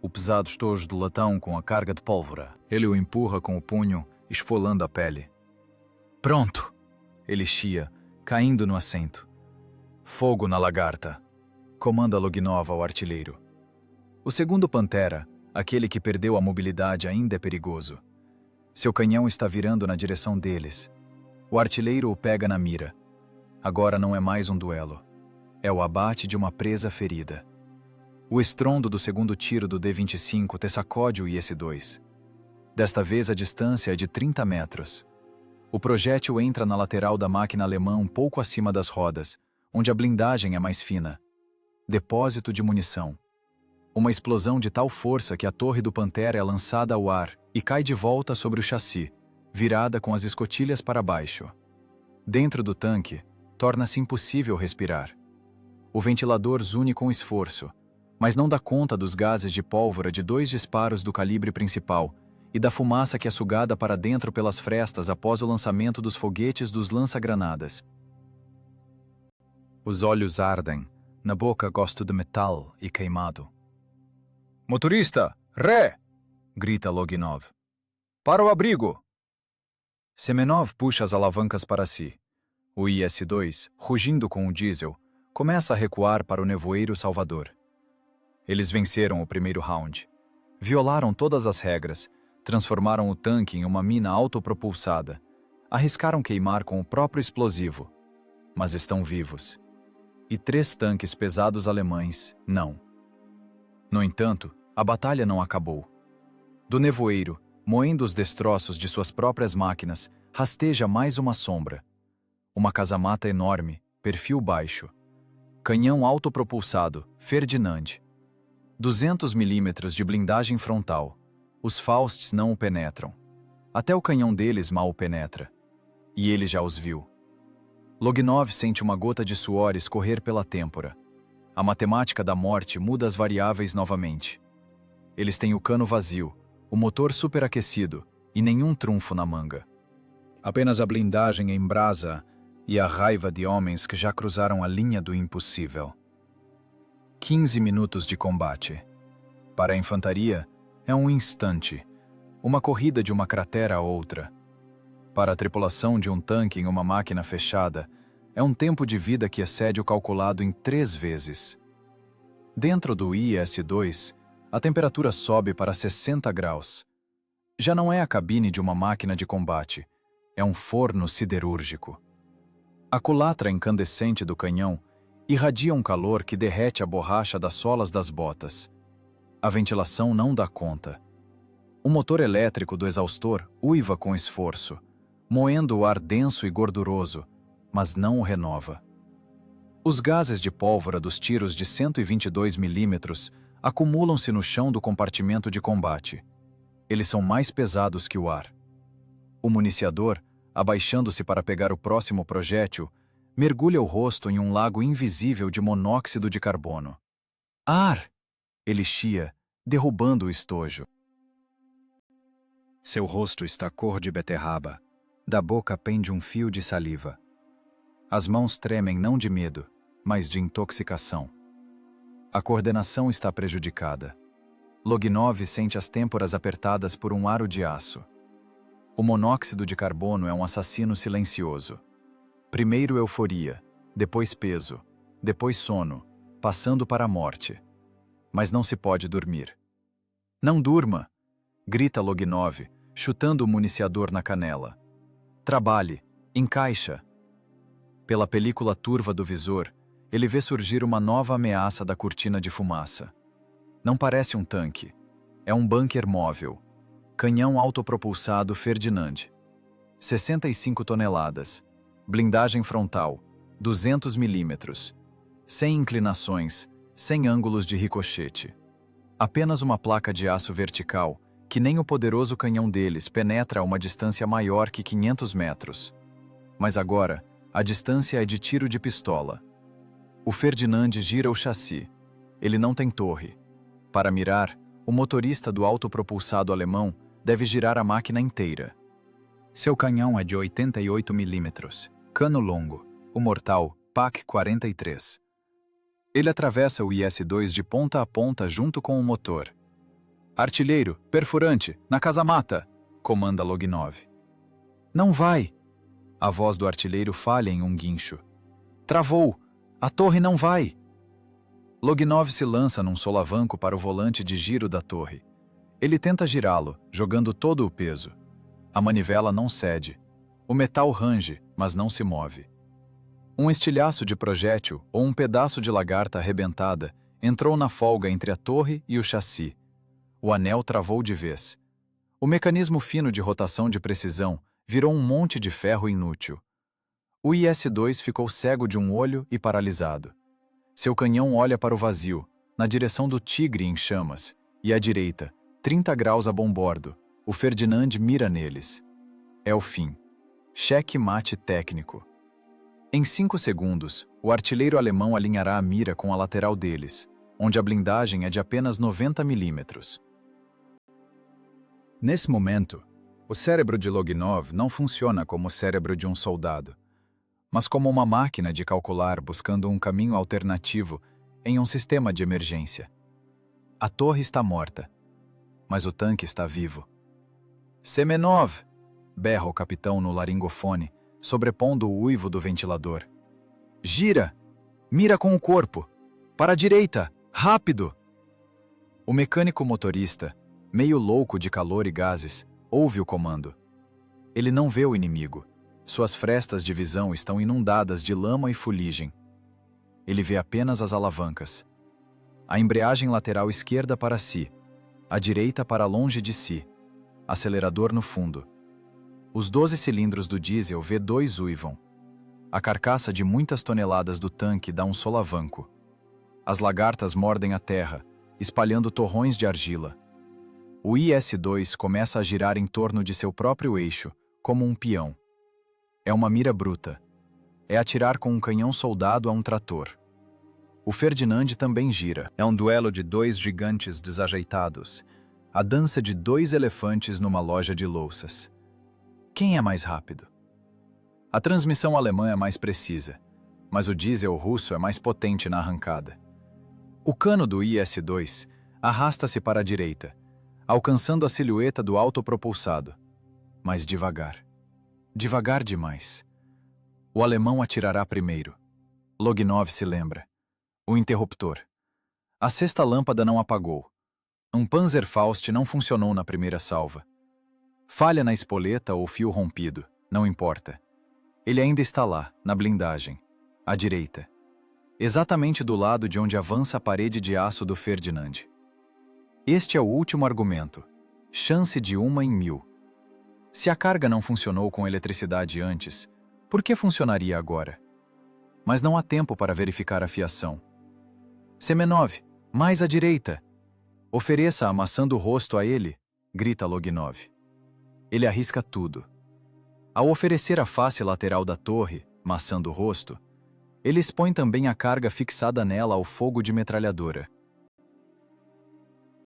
O pesado estojo de latão com a carga de pólvora. Ele o empurra com o punho, esfolando a pele. "Pronto!" Ele chia, caindo no assento. "Fogo na lagarta!" comanda Loginov ao artilheiro. O segundo Pantera, aquele que perdeu a mobilidade, ainda é perigoso. Seu canhão está virando na direção deles. O artilheiro o pega na mira. Agora não é mais um duelo. É o abate de uma presa ferida. O estrondo do segundo tiro do D-25 te sacode o IS-2. Desta vez a distância é de 30 metros. O projétil entra na lateral da máquina alemã um pouco acima das rodas, onde a blindagem é mais fina. Depósito de munição. Uma explosão de tal força que a torre do Pantera é lançada ao ar e cai de volta sobre o chassi, virada com as escotilhas para baixo. Dentro do tanque, torna-se impossível respirar. O ventilador zune com esforço. mas não dá conta dos gases de pólvora de 2 disparos do calibre principal e da fumaça que é sugada para dentro pelas frestas após o lançamento dos foguetes dos lança-granadas. Os olhos ardem, na boca gosto de metal e queimado. "Motorista, ré!" grita Loginov. "Para o abrigo!" Semenov puxa as alavancas para si. O IS-2, rugindo com o diesel, começa a recuar para o nevoeiro Salvador. Eles venceram o primeiro round. Violaram todas as regras, transformaram o tanque em uma mina autopropulsada, arriscaram queimar com o próprio explosivo. Mas estão vivos. E 3 tanques pesados alemães, não. No entanto, a batalha não acabou. Do nevoeiro, moendo os destroços de suas próprias máquinas, rasteja mais uma sombra. Uma casamata enorme, perfil baixo. Canhão autopropulsado, Ferdinand. 200 milímetros de blindagem frontal. Os Fausts não o penetram. Até o canhão deles mal o penetra. E ele já os viu. Loginov sente uma gota de suor escorrer pela têmpora. A matemática da morte muda as variáveis novamente. Eles têm o cano vazio, o motor superaquecido e nenhum trunfo na manga. Apenas a blindagem em brasa e a raiva de homens que já cruzaram a linha do impossível. 15 minutos de combate. Para a infantaria, é um instante, uma corrida de uma cratera a outra. Para a tripulação de um tanque em uma máquina fechada, é um tempo de vida que excede o calculado em 3 vezes. Dentro do IS-2, a temperatura sobe para 60 graus. Já não é a cabine de uma máquina de combate, é um forno siderúrgico. A culatra incandescente do canhão irradia um calor que derrete a borracha das solas das botas. A ventilação não dá conta. O motor elétrico do exaustor uiva com esforço, moendo o ar denso e gorduroso, mas não o renova. Os gases de pólvora dos tiros de 122 milímetros acumulam-se no chão do compartimento de combate. Eles são mais pesados que o ar. O municiador, abaixando-se para pegar o próximo projétil, mergulha o rosto em um lago invisível de monóxido de carbono. "Ar!" ele chia, derrubando o estojo. Seu rosto está cor de beterraba. Da boca pende um fio de saliva. As mãos tremem não de medo, mas de intoxicação. A coordenação está prejudicada. Loginov sente as têmporas apertadas por um aro de aço. O monóxido de carbono é um assassino silencioso. Primeiro euforia, depois peso, depois sono, passando para a morte. Mas não se pode dormir. "Não durma!" grita Loginov, chutando o municiador na canela. "Trabalhe, encaixa." Pela película turva do visor, ele vê surgir uma nova ameaça da cortina de fumaça. Não parece um tanque. É um bunker móvel. Canhão autopropulsado Ferdinand. 65 toneladas. Blindagem frontal. 200 milímetros. Sem inclinações, sem ângulos de ricochete. Apenas uma placa de aço vertical, que nem o poderoso canhão deles penetra a uma distância maior que 500 metros. Mas agora, a distância é de tiro de pistola. O Ferdinand gira o chassi. Ele não tem torre. Para mirar, o motorista do autopropulsado alemão deve girar a máquina inteira. Seu canhão é de 88 milímetros, cano longo, o mortal PaK-43. Ele atravessa o IS-2 de ponta a ponta junto com o motor. "Artilheiro, perfurante, na casamata!" comanda Loginov. "Não vai!" A voz do artilheiro falha em um guincho. "Travou! A torre não vai!" Loginov se lança num solavanco para o volante de giro da torre. Ele tenta girá-lo, jogando todo o peso. A manivela não cede. O metal range, mas não se move. Um estilhaço de projétil ou um pedaço de lagarta arrebentada entrou na folga entre a torre e o chassi. O anel travou de vez. O mecanismo fino de rotação de precisão virou um monte de ferro inútil. O IS-2 ficou cego de um olho e paralisado. Seu canhão olha para o vazio, na direção do Tigre em chamas, e à direita, 30 graus a bombordo, o Ferdinand mira neles. É o fim. Cheque-mate técnico. Em 5 segundos, o artilheiro alemão alinhará a mira com a lateral deles. onde a blindagem é de apenas 90 milímetros. Nesse momento, o cérebro de Loginov não funciona como o cérebro de um soldado, mas como uma máquina de calcular buscando um caminho alternativo em um sistema de emergência. A torre está morta, mas o tanque está vivo. Semenov! Berra o capitão no laringofone, sobrepondo o uivo do ventilador. Gira! Mira com o corpo! Para a direita! Rápido! O mecânico motorista, meio louco de calor e gases, ouve o comando. Ele não vê o inimigo. Suas frestas de visão estão inundadas de lama e fuligem. Ele vê apenas as alavancas. A embreagem lateral esquerda para si, a direita para longe de si, acelerador no fundo. Os 12 cilindros do diesel V2 uivam. A carcaça de muitas toneladas do tanque dá um solavanco. As lagartas mordem a terra, espalhando torrões de argila. O IS-2 começa a girar em torno de seu próprio eixo, como um peão. É uma mira bruta. É atirar com um canhão soldado a um trator. O Ferdinand também gira. É um duelo de dois gigantes desajeitados. A dança de dois elefantes numa loja de louças. Quem é mais rápido? A transmissão alemã é mais precisa, mas o diesel russo é mais potente na arrancada. O cano do IS-2 arrasta-se para a direita, alcançando a silhueta do autopropulsado, mas devagar. Devagar demais. O alemão atirará primeiro. Loginov se lembra. O interruptor. A sexta lâmpada não apagou. Um Panzerfaust não funcionou na primeira salva. Falha na espoleta ou fio rompido, não importa. Ele ainda está lá, na blindagem, à direita. Exatamente do lado de onde avança a parede de aço do Ferdinand. Este é o último argumento. Chance de 1 em 1000. Se a carga não funcionou com eletricidade antes, por que funcionaria agora? Mas não há tempo para verificar a fiação. Semenov, mais à direita! Ofereça amassando o rosto a ele, grita Loginov. Ele arrisca tudo. Ao oferecer a face lateral da torre, maçando o rosto, ele expõe também a carga fixada nela ao fogo de metralhadora.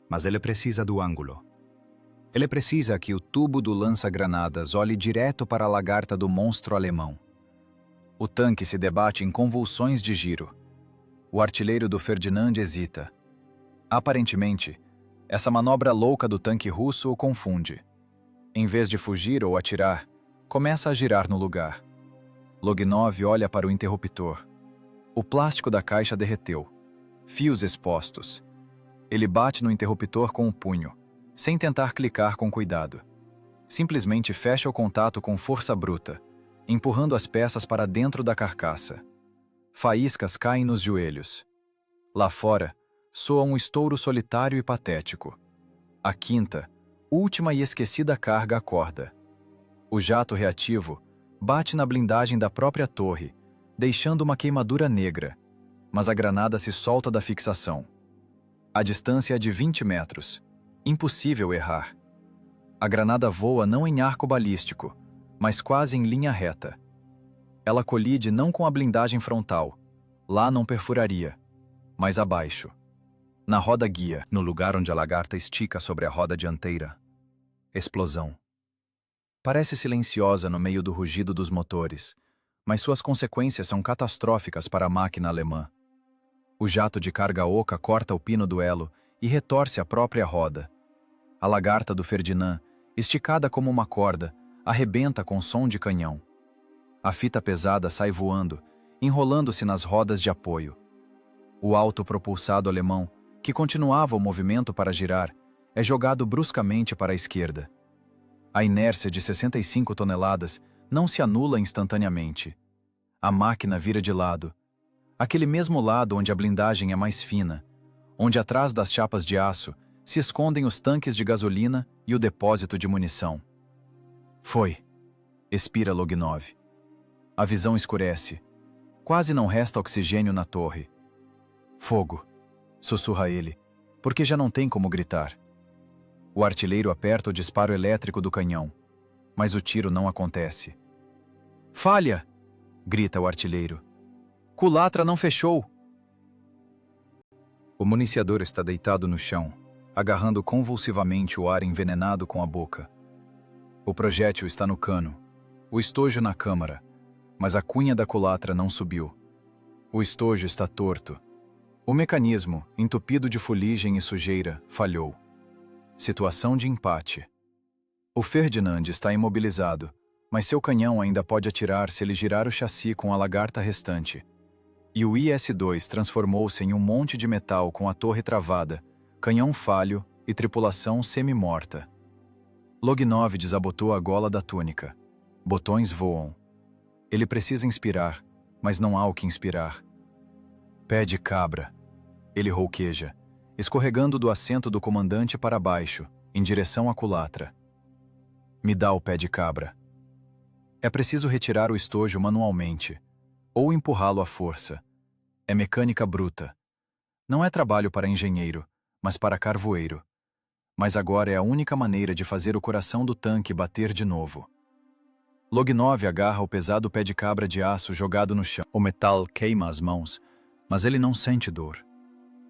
Mas ele precisa do ângulo. Ele precisa que o tubo do lança-granadas olhe direto para a lagarta do monstro alemão. O tanque se debate em convulsões de giro. O artilheiro do Ferdinand hesita. Aparentemente, essa manobra louca do tanque russo o confunde. Em vez de fugir ou atirar, começa a girar no lugar. Loginov olha para o interruptor. O plástico da caixa derreteu. Fios expostos. Ele bate no interruptor com o punho, sem tentar clicar com cuidado. Simplesmente fecha o contato com força bruta, empurrando as peças para dentro da carcaça. Faíscas caem nos joelhos. Lá fora, soa um estouro solitário e patético. A quinta, última e esquecida carga acorda. O jato reativo bate na blindagem da própria torre, deixando uma queimadura negra, mas a granada se solta da fixação. A distância é de 20 metros. Impossível errar. A granada voa não em arco balístico, mas quase em linha reta. Ela colide não com a blindagem frontal. Lá não perfuraria, mas abaixo. Na roda guia, no lugar onde a lagarta estica sobre a roda dianteira. Explosão. Parece silenciosa no meio do rugido dos motores, mas suas consequências são catastróficas para a máquina alemã. O jato de carga oca corta o pino do elo e retorce a própria roda. A lagarta do Ferdinand, esticada como uma corda, arrebenta com som de canhão. A fita pesada sai voando, enrolando-se nas rodas de apoio. O autopropulsado alemão, que continuava o movimento para girar, é jogado bruscamente para a esquerda. A inércia de 65 toneladas não se anula instantaneamente. A máquina vira de lado. Aquele mesmo lado onde a blindagem é mais fina, onde atrás das chapas de aço se escondem os tanques de gasolina e o depósito de munição. Foi, expira Loginov. A visão escurece. Quase não resta oxigênio na torre. Fogo, sussurra ele, porque já não tem como gritar. O artilheiro aperta o disparo elétrico do canhão, mas o tiro não acontece. Falha! Grita o artilheiro. Culatra não fechou! O municiador está deitado no chão, agarrando convulsivamente o ar envenenado com a boca. O projétil está no cano, o estojo na câmara, mas a cunha da culatra não subiu. O estojo está torto. O mecanismo, entupido de fuligem e sujeira, falhou. Situação de empate. O Ferdinand está imobilizado, mas seu canhão ainda pode atirar se ele girar o chassi com a lagarta restante. E o IS-2 transformou-se em um monte de metal com a torre travada, canhão falho e tripulação semi-morta. Lognov desabotou a gola da túnica. Botões voam. Ele precisa inspirar, mas não há o que inspirar. Pé de cabra. Ele rouqueja, escorregando do assento do comandante para baixo, em direção à culatra. Me dá o pé de cabra. É preciso retirar o estojo manualmente, ou empurrá-lo à força. É mecânica bruta. Não é trabalho para engenheiro, mas para carvoeiro. Mas agora é a única maneira de fazer o coração do tanque bater de novo. Lognov agarra o pesado pé de cabra de aço jogado no chão. O metal queima as mãos, mas ele não sente dor.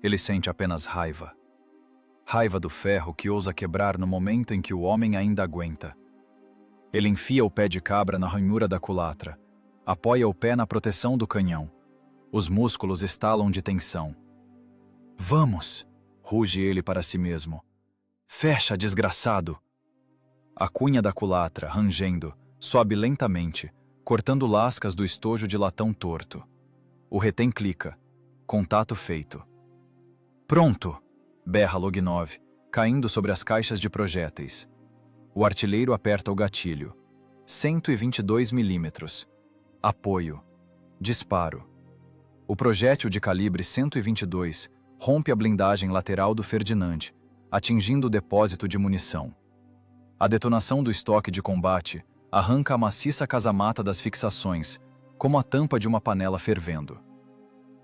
Ele sente apenas raiva. Raiva do ferro que ousa quebrar no momento em que o homem ainda aguenta. Ele enfia o pé de cabra na ranhura da culatra, apoia o pé na proteção do canhão. Os músculos estalam de tensão. Vamos! Ruge ele para si mesmo. Fecha, desgraçado! A cunha da culatra, rangendo, sobe lentamente, cortando lascas do estojo de latão torto. O retém clica. Contato feito. Pronto! Berra Lognov, caindo sobre as caixas de projéteis. O artilheiro aperta o gatilho. 122 milímetros. Apoio. Disparo. O projétil de calibre 122 rompe a blindagem lateral do Ferdinand, atingindo o depósito de munição. A detonação do estoque de combate arranca a maciça casamata das fixações, como a tampa de uma panela fervendo.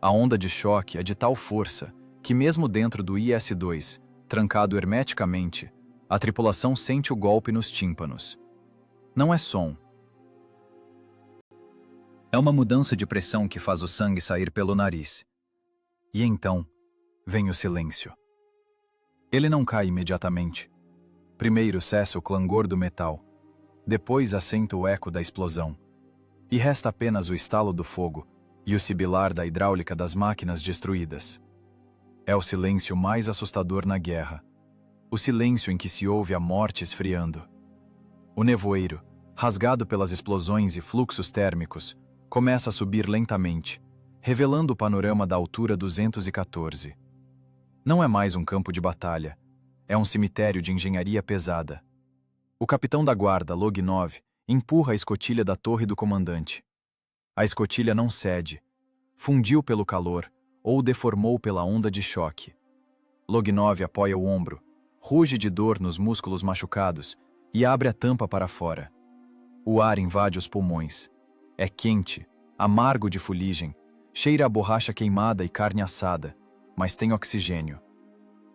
A onda de choque é de tal força que mesmo dentro do IS-2, trancado hermeticamente, a tripulação sente o golpe nos tímpanos. Não é som. É uma mudança de pressão que faz o sangue sair pelo nariz. E então, vem o silêncio. Ele não cai imediatamente. Primeiro cessa o clangor do metal, depois assenta o eco da explosão, e resta apenas o estalo do fogo e o sibilar da hidráulica das máquinas destruídas. É o silêncio mais assustador na guerra, o silêncio em que se ouve a morte esfriando. O nevoeiro, rasgado pelas explosões e fluxos térmicos, começa a subir lentamente, revelando o panorama da altura 214. Não é mais um campo de batalha, é um cemitério de engenharia pesada. O capitão da guarda, Lognov, empurra a escotilha da torre do comandante. A escotilha não cede, fundiu pelo calor ou deformou pela onda de choque. Lognov apoia o ombro, ruge de dor nos músculos machucados e abre a tampa para fora. O ar invade os pulmões. É quente, amargo de fuligem, cheira a borracha queimada e carne assada, mas tem oxigênio.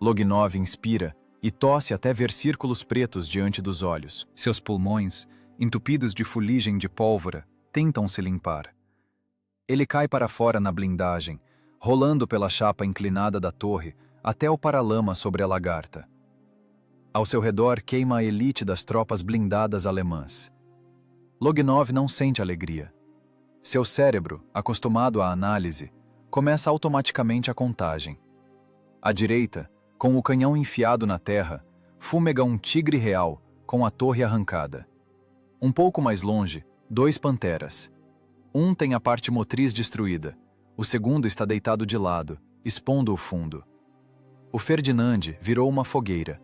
Lognov inspira e tosse até ver círculos pretos diante dos olhos. Seus pulmões, entupidos de fuligem de pólvora, tentam se limpar. Ele cai para fora na blindagem, rolando pela chapa inclinada da torre até o paralama sobre a lagarta. Ao seu redor queima a elite das tropas blindadas alemãs. Lognov não sente alegria. Seu cérebro, acostumado à análise, começa automaticamente a contagem. À direita, com o canhão enfiado na terra, fúmega um tigre real com a torre arrancada. Um pouco mais longe, 2 panteras. Um tem a parte motriz destruída, o segundo está deitado de lado, expondo o fundo. O Ferdinand virou uma fogueira.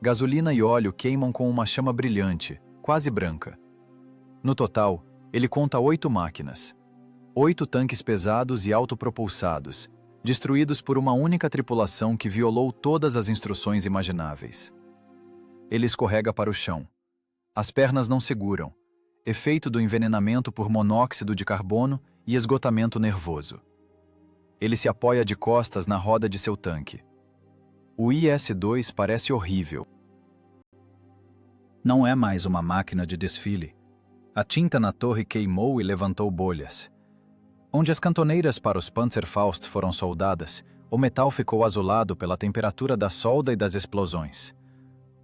Gasolina e óleo queimam com uma chama brilhante, quase branca. No total, ele conta 8 máquinas. 8 tanques pesados e autopropulsados, destruídos por uma única tripulação que violou todas as instruções imagináveis. Ele escorrega para o chão. As pernas não seguram, efeito do envenenamento por monóxido de carbono e esgotamento nervoso. Ele se apoia de costas na roda de seu tanque. O IS-2 parece horrível. Não é mais uma máquina de desfile. A tinta na torre queimou e levantou bolhas. Onde as cantoneiras para os Panzerfaust foram soldadas, O metal ficou azulado pela temperatura da solda e das explosões.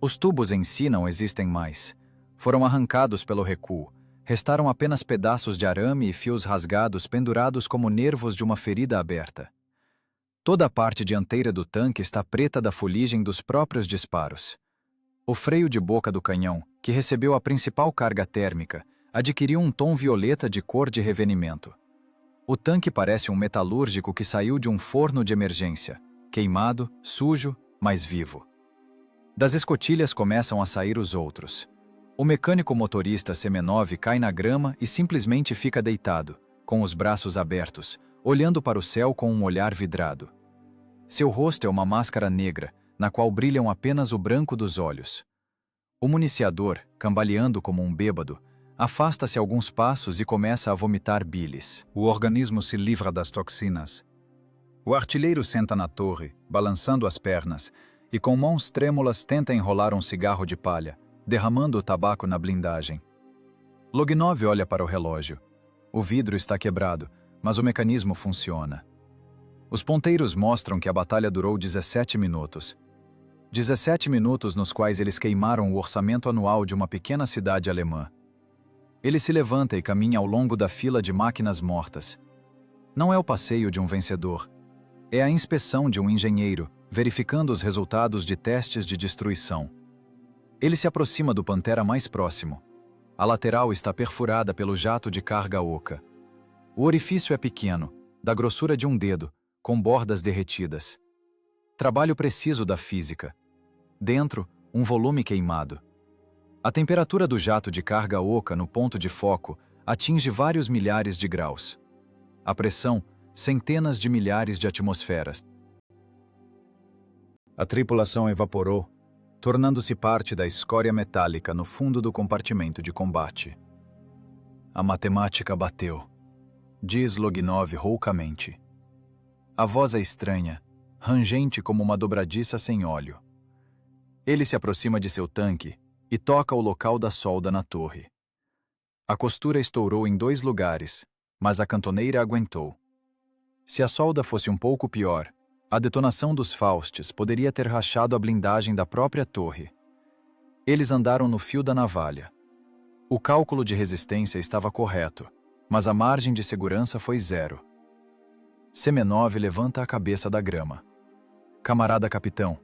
Os tubos em si não existem mais. Foram arrancados pelo recuo. Restaram apenas pedaços de arame e fios rasgados pendurados como nervos de uma ferida aberta. Toda a parte dianteira do tanque está preta da fuligem dos próprios disparos. O freio de boca do canhão, que recebeu a principal carga térmica, adquiriu um tom violeta de cor de revenimento. O tanque parece um metalúrgico que saiu de um forno de emergência, queimado, sujo, mas vivo. Das escotilhas começam a sair os outros. O mecânico motorista Semenov cai na grama e simplesmente fica deitado, com os braços abertos, olhando para o céu com um olhar vidrado. Seu rosto é uma máscara negra, na qual brilham apenas o branco dos olhos. O municiador, cambaleando como um bêbado, afasta-se alguns passos e começa a vomitar bilis. O organismo se livra das toxinas. O artilheiro senta na torre, balançando as pernas, e com mãos trêmulas tenta enrolar um cigarro de palha, derramando o tabaco na blindagem. Loginov olha para o relógio. O vidro está quebrado, mas o mecanismo funciona. Os ponteiros mostram que a batalha durou 17 minutos. 17 minutos nos quais eles queimaram o orçamento anual de uma pequena cidade alemã. Ele se levanta e caminha ao longo da fila de máquinas mortas. Não é o passeio de um vencedor. É a inspeção de um engenheiro, verificando os resultados de testes de destruição. Ele se aproxima do Pantera mais próximo. A lateral está perfurada pelo jato de carga oca. O orifício é pequeno, da grossura de um dedo, com bordas derretidas. Trabalho preciso da física. Dentro, um volume queimado. A temperatura do jato de carga oca no ponto de foco atinge vários milhares de graus. A pressão, centenas de milhares de atmosferas. A tripulação evaporou, tornando-se parte da escória metálica no fundo do compartimento de combate. A matemática bateu, diz Loginov roucamente. A voz é estranha, rangente como uma dobradiça sem óleo. Ele se aproxima de seu tanque e toca o local da solda na torre. A costura estourou em 2 lugares, mas a cantoneira aguentou. Se a solda fosse um pouco pior, a detonação dos Faustes poderia ter rachado a blindagem da própria torre. Eles andaram no fio da navalha. O cálculo de resistência estava correto, mas a margem de segurança foi 0. Semenov levanta a cabeça da grama. Camarada capitão,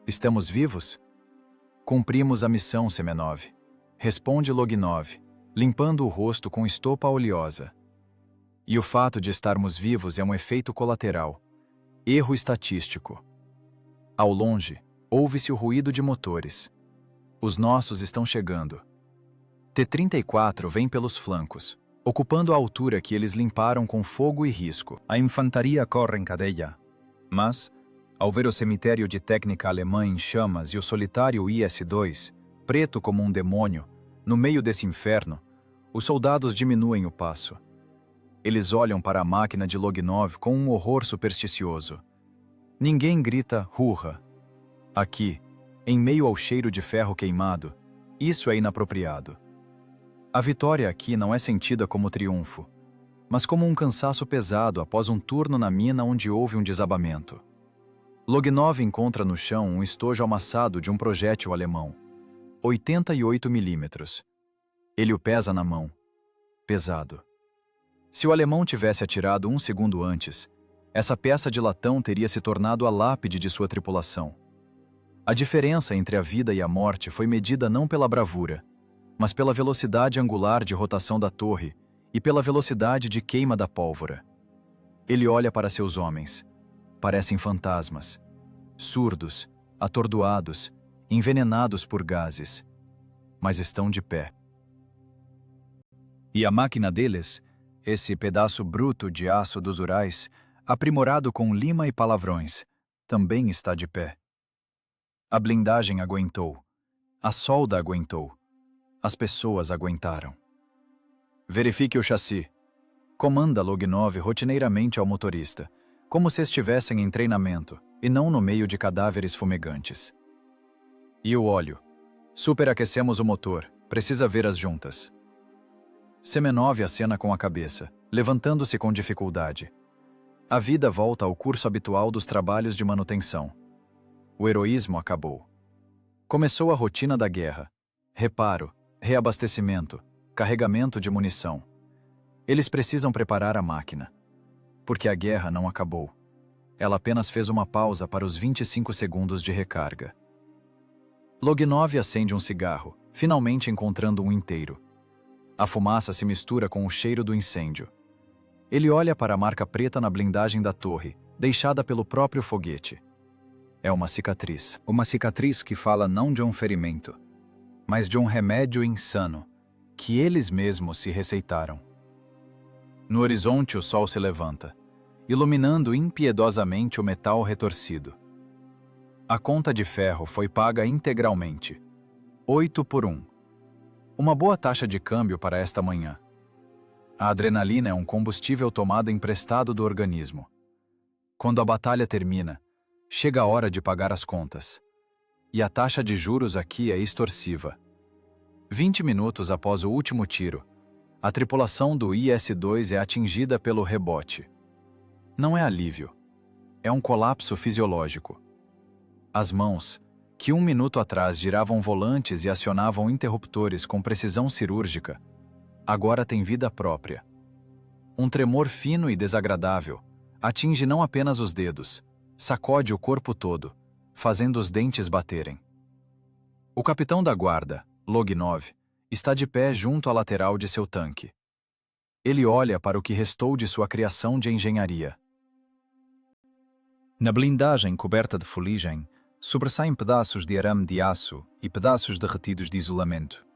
estamos vivos? Cumprimos a missão, Semenov. Responde Loginov, limpando o rosto com estopa oleosa. E o fato de estarmos vivos é um efeito colateral. Erro estatístico. Ao longe, ouve-se o ruído de motores. Os nossos estão chegando. T-34 vem pelos flancos, ocupando a altura que eles limparam com fogo e risco. A infantaria corre em cadeia. Mas, ao ver o cemitério de técnica alemã em chamas e o solitário IS-2, preto como um demônio, no meio desse inferno, os soldados diminuem o passo. Eles olham para a máquina de Loginov com um horror supersticioso. Ninguém grita "hurra". Aqui, em meio ao cheiro de ferro queimado, isso é inapropriado. A vitória aqui não é sentida como triunfo, mas como um cansaço pesado após um turno na mina onde houve um desabamento. Loginov encontra no chão um estojo amassado de um projétil alemão, 88 milímetros. Ele o pesa na mão. Pesado. Se o alemão tivesse atirado 1 segundo antes, essa peça de latão teria se tornado a lápide de sua tripulação. A diferença entre a vida e a morte foi medida não pela bravura, mas pela velocidade angular de rotação da torre e pela velocidade de queima da pólvora. Ele olha para seus homens. Parecem fantasmas. Surdos, atordoados, envenenados por gases. Mas estão de pé. E a máquina deles, esse pedaço bruto de aço dos Urais, aprimorado com lima e palavrões, também está de pé. A blindagem aguentou. A solda aguentou. As pessoas aguentaram. Verifique o chassi. Comanda Loginov rotineiramente ao motorista, como se estivessem em treinamento e não no meio de cadáveres fumegantes. E o óleo. Superaquecemos o motor. Precisa ver as juntas. Semenov acena com a cabeça, levantando-se com dificuldade. A vida volta ao curso habitual dos trabalhos de manutenção. O heroísmo acabou. Começou a rotina da guerra. Reparo, reabastecimento, carregamento de munição. Eles precisam preparar a máquina. Porque a guerra não acabou. Ela apenas fez uma pausa para os 25 segundos de recarga. Loginov acende um cigarro, finalmente encontrando um inteiro. A fumaça se mistura com o cheiro do incêndio. Ele olha para a marca preta na blindagem da torre, deixada pelo próprio foguete. É uma cicatriz. Uma cicatriz que fala não de um ferimento, mas de um remédio insano, que eles mesmos se receitaram. No horizonte o sol se levanta, iluminando impiedosamente o metal retorcido. A conta de ferro foi paga integralmente. 8 por 1. Uma boa taxa de câmbio para esta manhã. A adrenalina é um combustível tomado emprestado do organismo. Quando a batalha termina, chega a hora de pagar as contas. E a taxa de juros aqui é extorsiva. 20 minutos após o último tiro, a tripulação do IS-2 é atingida pelo rebote. Não é alívio. É um colapso fisiológico. As mãos, que 1 minuto atrás giravam volantes e acionavam interruptores com precisão cirúrgica, agora têm vida própria. Um tremor fino e desagradável atinge não apenas os dedos, sacode o corpo todo, fazendo os dentes baterem. O capitão da guarda, Loginov, está de pé junto à lateral de seu tanque. Ele olha para o que restou de sua criação de engenharia. Na blindagem coberta de fuligem, sobressaem pedaços de arame de aço e pedaços derretidos de isolamento.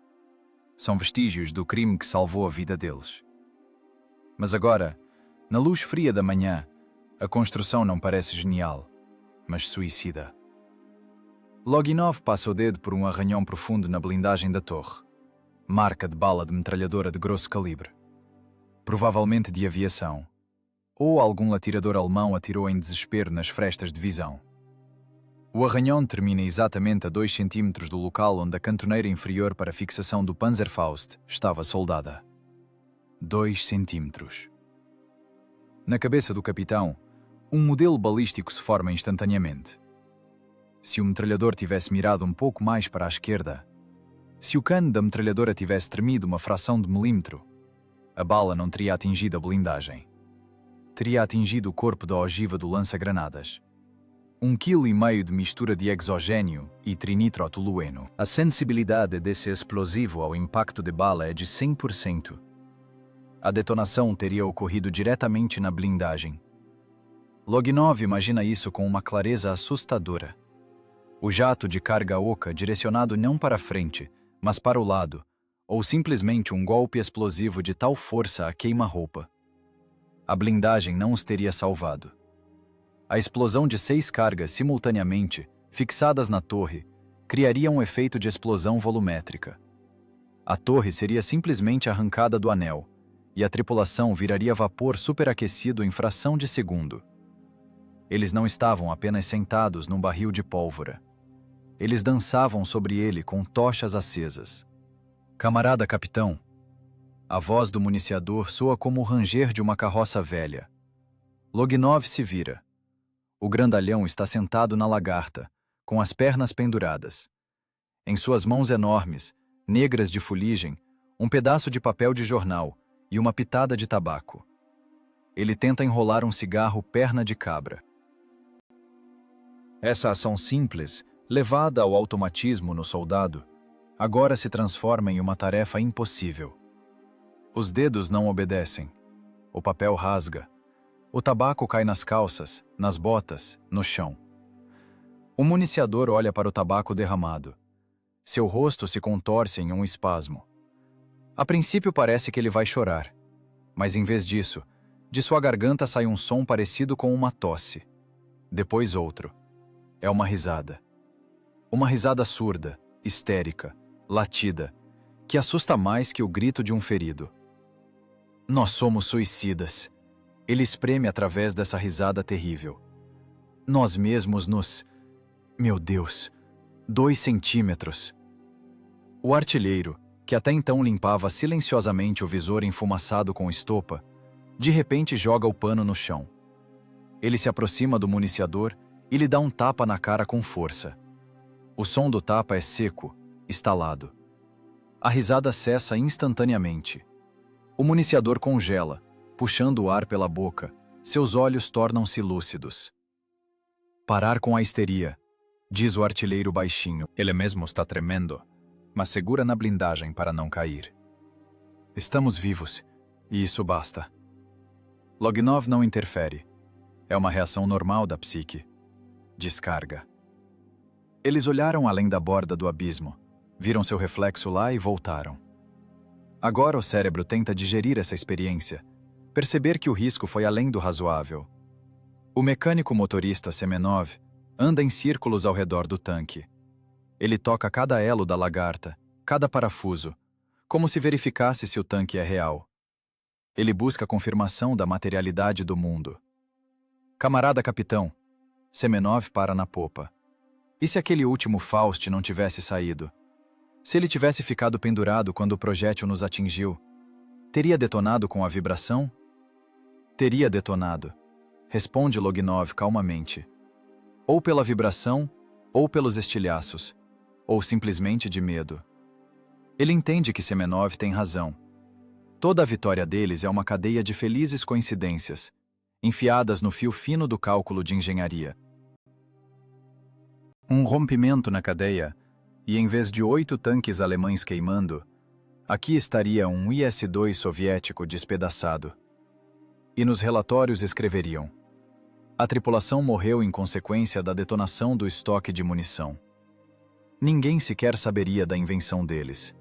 São vestígios do crime que salvou a vida deles. Mas agora, na luz fria da manhã, a construção não parece genial, mas suicida. Loginov passa o dedo por um arranhão profundo na blindagem da torre. Marca de bala de metralhadora de grosso calibre. Provavelmente de aviação. Ou algum atirador alemão atirou em desespero nas frestas de visão. O arranhão termina exatamente a 2 centímetros do local onde a cantoneira inferior para fixação do Panzerfaust estava soldada. 2 centímetros. Na cabeça do capitão, um modelo balístico se forma instantaneamente. Se o metralhador tivesse mirado um pouco mais para a esquerda, se o cano da metralhadora tivesse tremido uma fração de milímetro, a bala não teria atingido a blindagem. Teria atingido o corpo da ogiva do lança-granadas. 1,5 kg de mistura de exogênio e trinitrotolueno. A sensibilidade desse explosivo ao impacto de bala é de 100%. A detonação teria ocorrido diretamente na blindagem. Loginov imagina isso com uma clareza assustadora. O jato de carga oca direcionado não para frente, mas para o lado, ou simplesmente um golpe explosivo de tal força a queima-roupa. A blindagem não os teria salvado. A explosão de 6 cargas simultaneamente, fixadas na torre, criaria um efeito de explosão volumétrica. A torre seria simplesmente arrancada do anel, e a tripulação viraria vapor superaquecido em fração de segundo. Eles não estavam apenas sentados num barril de pólvora. Eles dançavam sobre ele com tochas acesas. Camarada capitão, a voz do municiador soa como o ranger de uma carroça velha. Loginov se vira. O grandalhão está sentado na lagarta, com as pernas penduradas. Em suas mãos enormes, negras de fuligem, um pedaço de papel de jornal e uma pitada de tabaco. Ele tenta enrolar um cigarro perna de cabra. Essa ação simples, levada ao automatismo no soldado, agora se transforma em uma tarefa impossível. Os dedos não obedecem. O papel rasga. O tabaco cai nas calças, nas botas, no chão. O municiador olha para o tabaco derramado. Seu rosto se contorce em um espasmo. A princípio parece que ele vai chorar, mas em vez disso, de sua garganta sai um som parecido com uma tosse. Depois outro. É uma risada. Uma risada surda, histérica, latida, que assusta mais que o grito de um ferido. Nós somos suicidas. Ele espreme através dessa risada terrível. Nós mesmos nos... Meu Deus, 2 centímetros. O artilheiro, que até então limpava silenciosamente o visor enfumaçado com estopa, de repente joga o pano no chão. Ele se aproxima do municiador e lhe dá um tapa na cara com força. O som do tapa é seco, estalado. A risada cessa instantaneamente. O municiador congela, puxando o ar pela boca. Seus olhos tornam-se lúcidos. Parar com a histeria, diz o artilheiro baixinho. Ele mesmo está tremendo, mas segura na blindagem para não cair. Estamos vivos, e isso basta. Loginov não interfere. É uma reação normal da psique. Descarga. Eles olharam além da borda do abismo, viram seu reflexo lá e voltaram. Agora o cérebro tenta digerir essa experiência, perceber que o risco foi além do razoável. O mecânico motorista Semenov anda em círculos ao redor do tanque. Ele toca cada elo da lagarta, cada parafuso, como se verificasse se o tanque é real. Ele busca a confirmação da materialidade do mundo. Camarada capitão, Semenov para na popa. E se aquele último Faust não tivesse saído? Se ele tivesse ficado pendurado quando o projétil nos atingiu, teria detonado com a vibração? Teria detonado, responde Loginov calmamente. Ou pela vibração, ou pelos estilhaços, ou simplesmente de medo. Ele entende que Semenov tem razão. Toda a vitória deles é uma cadeia de felizes coincidências, enfiadas no fio fino do cálculo de engenharia. Um rompimento na cadeia, e em vez de 8 tanques alemães queimando, aqui estaria um IS-2 soviético despedaçado. E nos relatórios escreveriam: a tripulação morreu em consequência da detonação do estoque de munição. Ninguém sequer saberia da invenção deles.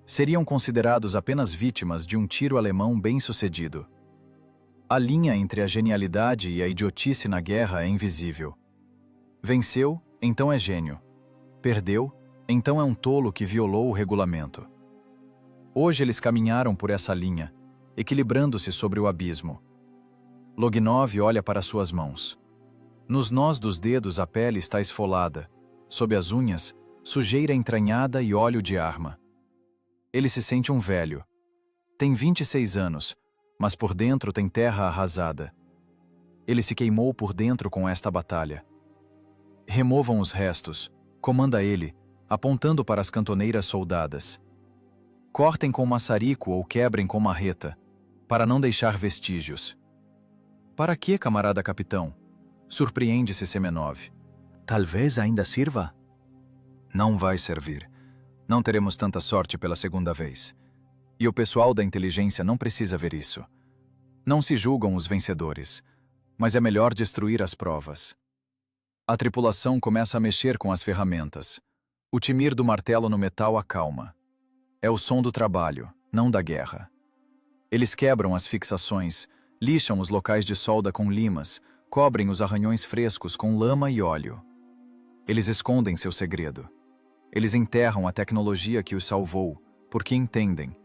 Seriam considerados apenas vítimas de um tiro alemão bem-sucedido. A linha entre a genialidade e a idiotice na guerra é invisível. Venceu, então é gênio. Perdeu, então é um tolo que violou o regulamento. Hoje eles caminharam por essa linha, equilibrando-se sobre o abismo. Loginov olha para suas mãos. Nos nós dos dedos a pele está esfolada, sob as unhas, sujeira entranhada e óleo de arma. Ele se sente um velho. Tem 26 anos, mas por dentro tem terra arrasada. Ele se queimou por dentro com esta batalha. Removam os restos, comanda ele, apontando para as cantoneiras soldadas. Cortem com maçarico ou quebrem com marreta, para não deixar vestígios. Para que, camarada capitão? Surpreende-se Semenov. Talvez ainda sirva? Não vai servir. Não teremos tanta sorte pela segunda vez. E o pessoal da inteligência não precisa ver isso. Não se julgam os vencedores, mas é melhor destruir as provas. A tripulação começa a mexer com as ferramentas. O timir do martelo no metal acalma. É o som do trabalho, não da guerra. Eles quebram as fixações, lixam os locais de solda com limas, cobrem os arranhões frescos com lama e óleo. Eles escondem seu segredo. Eles enterram a tecnologia que os salvou, porque entendem.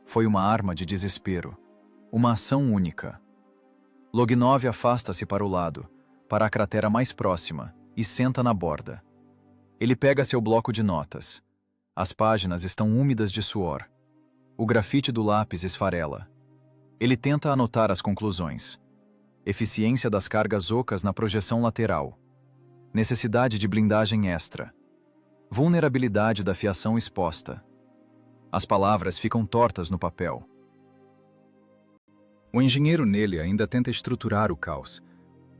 Foi uma arma de desespero. Uma ação única. Loginov afasta-se para o lado, para a cratera mais próxima, e senta na borda. Ele pega seu bloco de notas. As páginas estão úmidas de suor. O grafite do lápis esfarela. Ele tenta anotar as conclusões. Eficiência das cargas ocas na projeção lateral. Necessidade de blindagem extra. Vulnerabilidade da fiação exposta. As palavras ficam tortas no papel. O engenheiro nele ainda tenta estruturar o caos,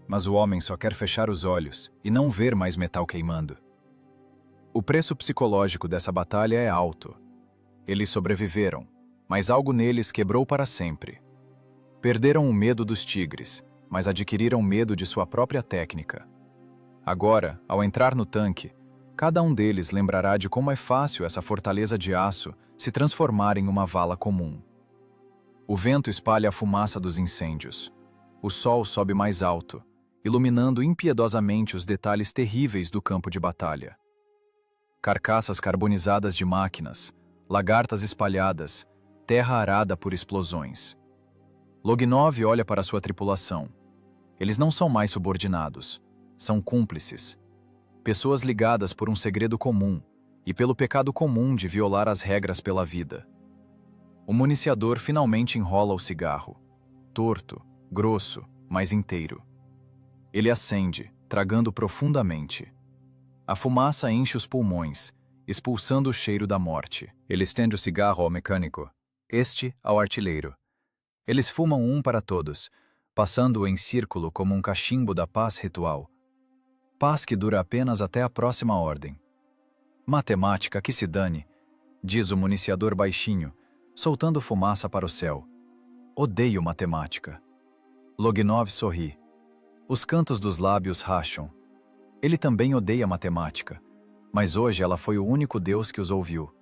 mas o homem só quer fechar os olhos e não ver mais metal queimando. O preço psicológico dessa batalha é alto. Eles sobreviveram, mas algo neles quebrou para sempre. Perderam o medo dos tigres, mas adquiriram medo de sua própria técnica. Agora, ao entrar no tanque, cada um deles lembrará de como é fácil essa fortaleza de aço se transformar em uma vala comum. O vento espalha a fumaça dos incêndios. O sol sobe mais alto, iluminando impiedosamente os detalhes terríveis do campo de batalha. Carcaças carbonizadas de máquinas, lagartas espalhadas, terra arada por explosões. Loginov olha para sua tripulação. Eles não são mais subordinados, são cúmplices. Pessoas ligadas por um segredo comum e pelo pecado comum de violar as regras pela vida. O municiador finalmente enrola o cigarro, torto, grosso, mas inteiro. Ele acende, tragando profundamente. A fumaça enche os pulmões, expulsando o cheiro da morte. Ele estende o cigarro ao mecânico, este ao artilheiro. Eles fumam um para todos, passando-o em círculo como um cachimbo da paz ritual. Paz que dura apenas até a próxima ordem. Matemática que se dane, diz o municiador baixinho, soltando fumaça para o céu. Odeio matemática. Loginov sorri. Os cantos dos lábios racham. Ele também odeia matemática, mas hoje ela foi o único Deus que os ouviu.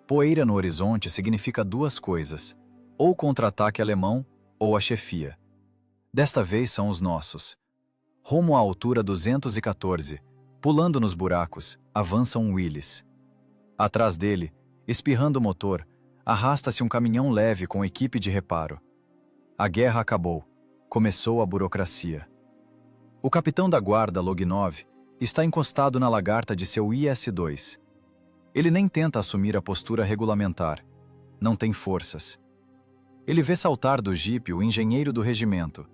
Poeira no horizonte significa duas coisas, ou contra-ataque alemão, ou a chefia. Desta vez são os nossos. Rumo à altura 214, pulando nos buracos, avança um Willis. Atrás dele, espirrando o motor, arrasta-se um caminhão leve com equipe de reparo. A guerra acabou. Começou a burocracia. O capitão da guarda, Loginov, está encostado na lagarta de seu IS-2. Ele nem tenta assumir a postura regulamentar. Não tem forças. Ele vê saltar do jipe o engenheiro do regimento,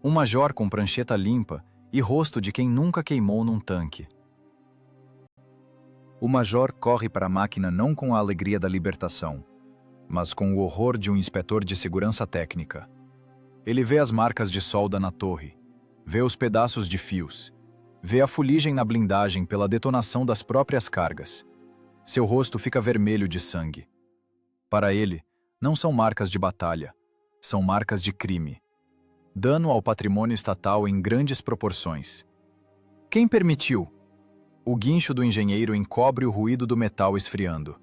um major com prancheta limpa e rosto de quem nunca queimou num tanque. O major corre para a máquina não com a alegria da libertação, mas com o horror de um inspetor de segurança técnica. Ele vê as marcas de solda na torre, vê os pedaços de fios, vê a fuligem na blindagem pela detonação das próprias cargas. Seu rosto fica vermelho de sangue. Para ele, não são marcas de batalha, são marcas de crime. Dano ao patrimônio estatal em grandes proporções. Quem permitiu? O guincho do engenheiro encobre o ruído do metal esfriando.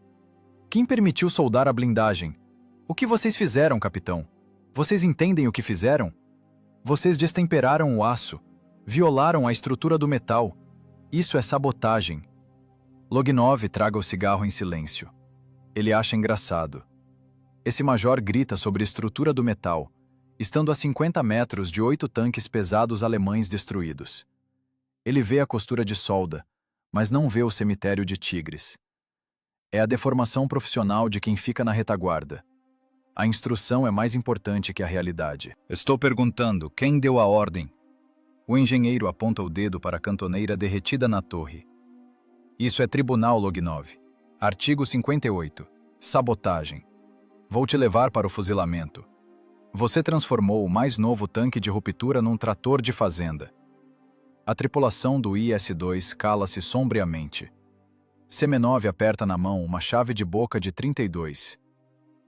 Quem permitiu soldar a blindagem? O que vocês fizeram, capitão? Vocês entendem o que fizeram? Vocês destemperaram o aço, violaram a estrutura do metal. Isso é sabotagem. Loginov traga o cigarro em silêncio. Ele acha engraçado. Esse major grita sobre a estrutura do metal, estando a 50 metros de 8 tanques pesados alemães destruídos. Ele vê a costura de solda, mas não vê o cemitério de tigres. É a deformação profissional de quem fica na retaguarda. A instrução é mais importante que a realidade. Estou perguntando, quem deu a ordem? O engenheiro aponta o dedo para a cantoneira derretida na torre. Isso é tribunal, Loginov. Artigo 58. Sabotagem. Vou te levar para o fuzilamento. Você transformou o mais novo tanque de ruptura num trator de fazenda. A tripulação do IS-2 cala-se sombriamente. Semenov aperta na mão uma chave de boca de 32.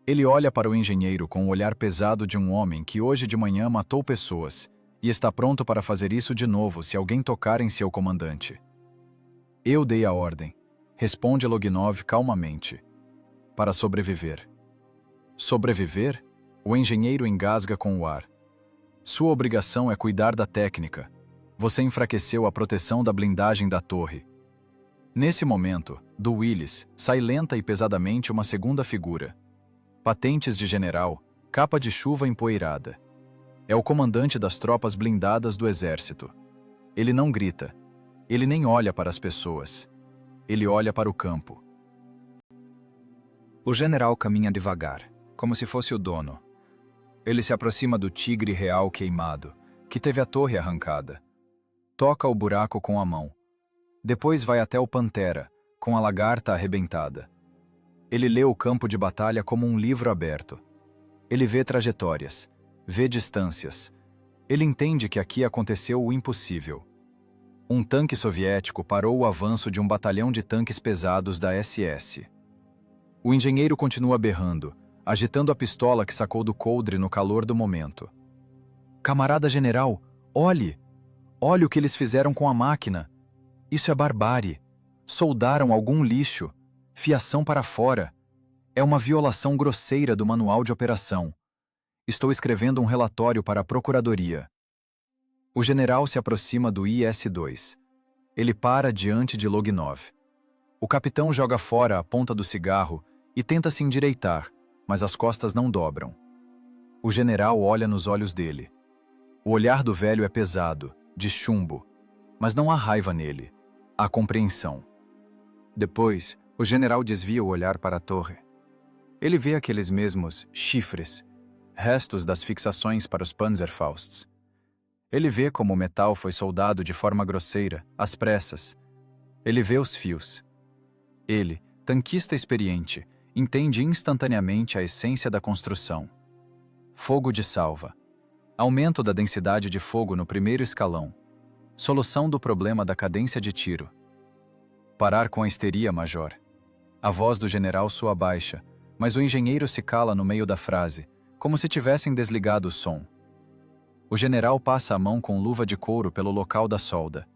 Ele olha para o engenheiro com o olhar pesado de um homem que hoje de manhã matou pessoas e está pronto para fazer isso de novo se alguém tocar em seu comandante. Eu dei a ordem, responde Loginov calmamente. Para sobreviver. Sobreviver? O engenheiro engasga com o ar. Sua obrigação é cuidar da técnica. Você enfraqueceu a proteção da blindagem da torre. Nesse momento, do Willis, sai lenta e pesadamente uma segunda figura. Patentes de general, capa de chuva empoeirada. É o comandante das tropas blindadas do exército. Ele não grita. Ele nem olha para as pessoas. Ele olha para o campo. O general caminha devagar, como se fosse o dono. Ele se aproxima do tigre real queimado, que teve a torre arrancada. Toca o buraco com a mão. Depois vai até o pantera, com a lagarta arrebentada. Ele lê o campo de batalha como um livro aberto. Ele vê trajetórias, vê distâncias. Ele entende que aqui aconteceu o impossível. Um tanque soviético parou o avanço de um batalhão de tanques pesados da SS. O engenheiro continua berrando, agitando a pistola que sacou do coldre no calor do momento. Camarada general, olhe! Olhe o que eles fizeram com a máquina. Isso é barbárie. Soldaram algum lixo. Fiação para fora. É uma violação grosseira do manual de operação. Estou escrevendo um relatório para a Procuradoria. O general se aproxima do IS-2. Ele para diante de Loginov. O capitão joga fora a ponta do cigarro e tenta se endireitar, mas as costas não dobram. O general olha nos olhos dele. O olhar do velho é pesado, de chumbo, mas não há raiva nele. Há compreensão. Depois, o general desvia o olhar para a torre. Ele vê aqueles mesmos chifres, restos das fixações para os Panzerfausts. Ele vê como o metal foi soldado de forma grosseira, às pressas. Ele vê os fios. Ele, tanquista experiente, entende instantaneamente a essência da construção. Fogo de salva. Aumento da densidade de fogo no primeiro escalão. Solução do problema da cadência de tiro. Parar com a histeria, major. A voz do general soa baixa, mas o engenheiro se cala no meio da frase, como se tivessem desligado o som. O general passa a mão com luva de couro pelo local da solda.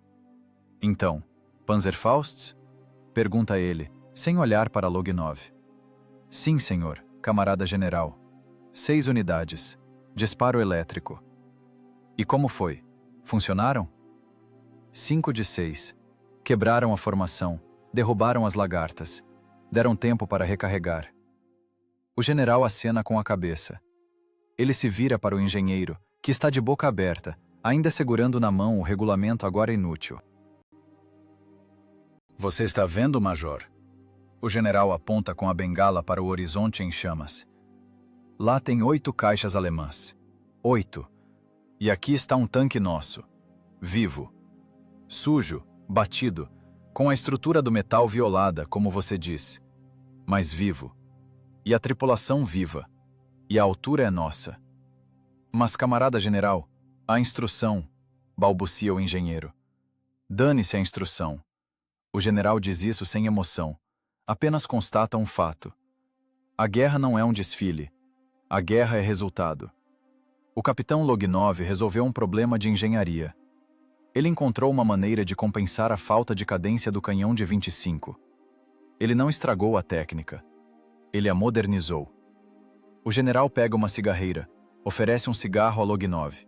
Então, Panzerfausts? Pergunta ele, sem olhar para Loginov. Sim, senhor, camarada general. 6 unidades. Disparo elétrico. E como foi? Funcionaram? 5 de 6. Quebraram a formação, derrubaram as lagartas. Deram tempo para recarregar. O general acena com a cabeça. Ele se vira para o engenheiro, que está de boca aberta, ainda segurando na mão o regulamento agora inútil. Você está vendo, major? O general aponta com a bengala para o horizonte em chamas. Lá tem 8 caixas alemãs. 8. E aqui está um tanque nosso. Vivo. Sujo, batido, com a estrutura do metal violada, como você diz. Mas vivo. E a tripulação viva. E a altura é nossa. Mas, camarada general, a instrução, balbucia o engenheiro. Dane-se a instrução. O general diz isso sem emoção. Apenas constata um fato. A guerra não é um desfile. A guerra é resultado. O capitão Loginov resolveu um problema de engenharia. Ele encontrou uma maneira de compensar a falta de cadência do canhão de 25. Ele não estragou a técnica. Ele a modernizou. O general pega uma cigarreira, oferece um cigarro a Loginov.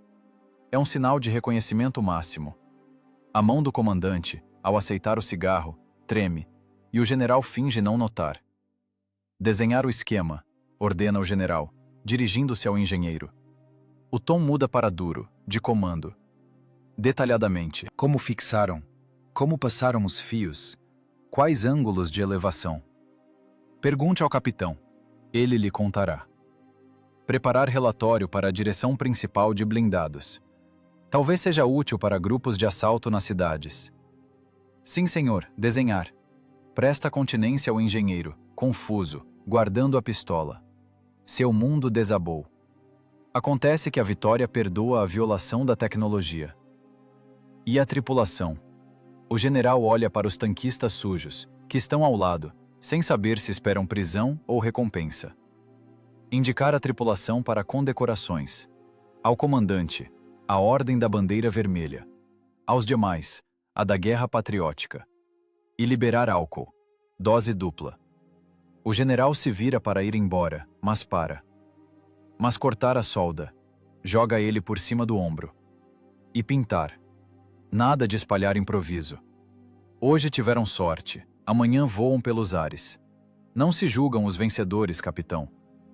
É um sinal de reconhecimento máximo. A mão do comandante, ao aceitar o cigarro, treme, e o general finge não notar. Desenhar o esquema, ordena o general, dirigindo-se ao engenheiro. O tom muda para duro, de comando. Detalhadamente, como fixaram, como passaram os fios, quais ângulos de elevação. Pergunte ao capitão, ele lhe contará. Preparar relatório para a direção principal de blindados. Talvez seja útil para grupos de assalto nas cidades. Sim, senhor, desenhar. Presta continência ao engenheiro, confuso, guardando a pistola. Seu mundo desabou. Acontece que a vitória perdoa a violação da tecnologia. E a tripulação? O general olha para os tanquistas sujos, que estão ao lado, sem saber se esperam prisão ou recompensa. Indicar a tripulação para condecorações. Ao comandante, a Ordem da Bandeira Vermelha. Aos demais, a da Guerra Patriótica. E liberar álcool. Dose dupla. O general se vira para ir embora, mas para. Mas cortar a solda. Joga ele por cima do ombro. E pintar. Nada de espalhar improviso. Hoje tiveram sorte, amanhã voam pelos ares. Não se julgam os vencedores, capitão,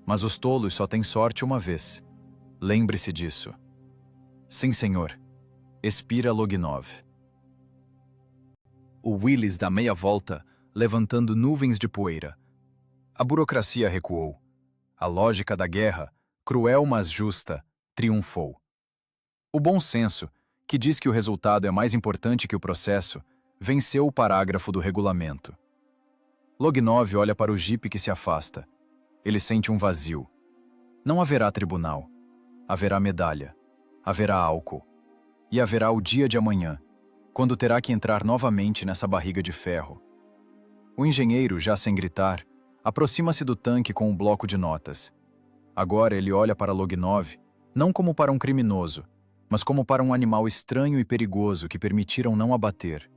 mas os tolos só têm sorte uma vez. Lembre-se disso. Sim, senhor. Expira Loginov. O Willis dá meia volta, levantando nuvens de poeira. A burocracia recuou. A lógica da guerra, cruel mas justa, triunfou. O bom senso, que diz que o resultado é mais importante que o processo, venceu o parágrafo do regulamento. Loginov olha para o jipe que se afasta. Ele sente um vazio. Não haverá tribunal. Haverá medalha. Haverá álcool. E haverá o dia de amanhã, quando terá que entrar novamente nessa barriga de ferro. O engenheiro, já sem gritar, aproxima-se do tanque com um bloco de notas. Agora ele olha para Loginov, não como para um criminoso, mas como para um animal estranho e perigoso que permitiram não abater.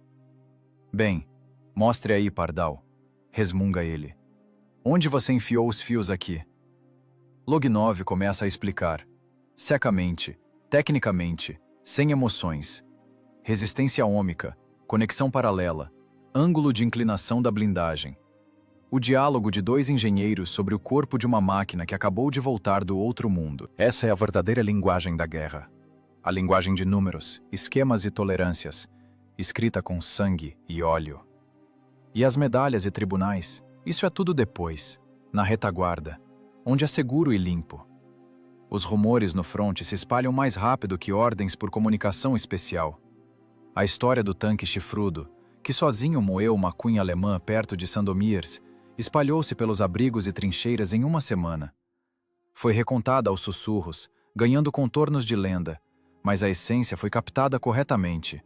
Bem, mostre aí, pardal, resmunga ele. Onde você enfiou os fios aqui? Loginov começa a explicar, secamente, tecnicamente, sem emoções. Resistência ômica, conexão paralela, ângulo de inclinação da blindagem. O diálogo de 2 engenheiros sobre o corpo de uma máquina que acabou de voltar do outro mundo. Essa é a verdadeira linguagem da guerra. A linguagem de números, esquemas e tolerâncias, escrita com sangue e óleo. E as medalhas e tribunais, isso é tudo depois, na retaguarda, onde é seguro e limpo. Os rumores no fronte se espalham mais rápido que ordens por comunicação especial. A história do tanque chifrudo, que sozinho moeu uma cunha alemã perto de Sandomierz, espalhou-se pelos abrigos e trincheiras em uma semana. Foi recontada aos sussurros, ganhando contornos de lenda, mas a essência foi captada corretamente.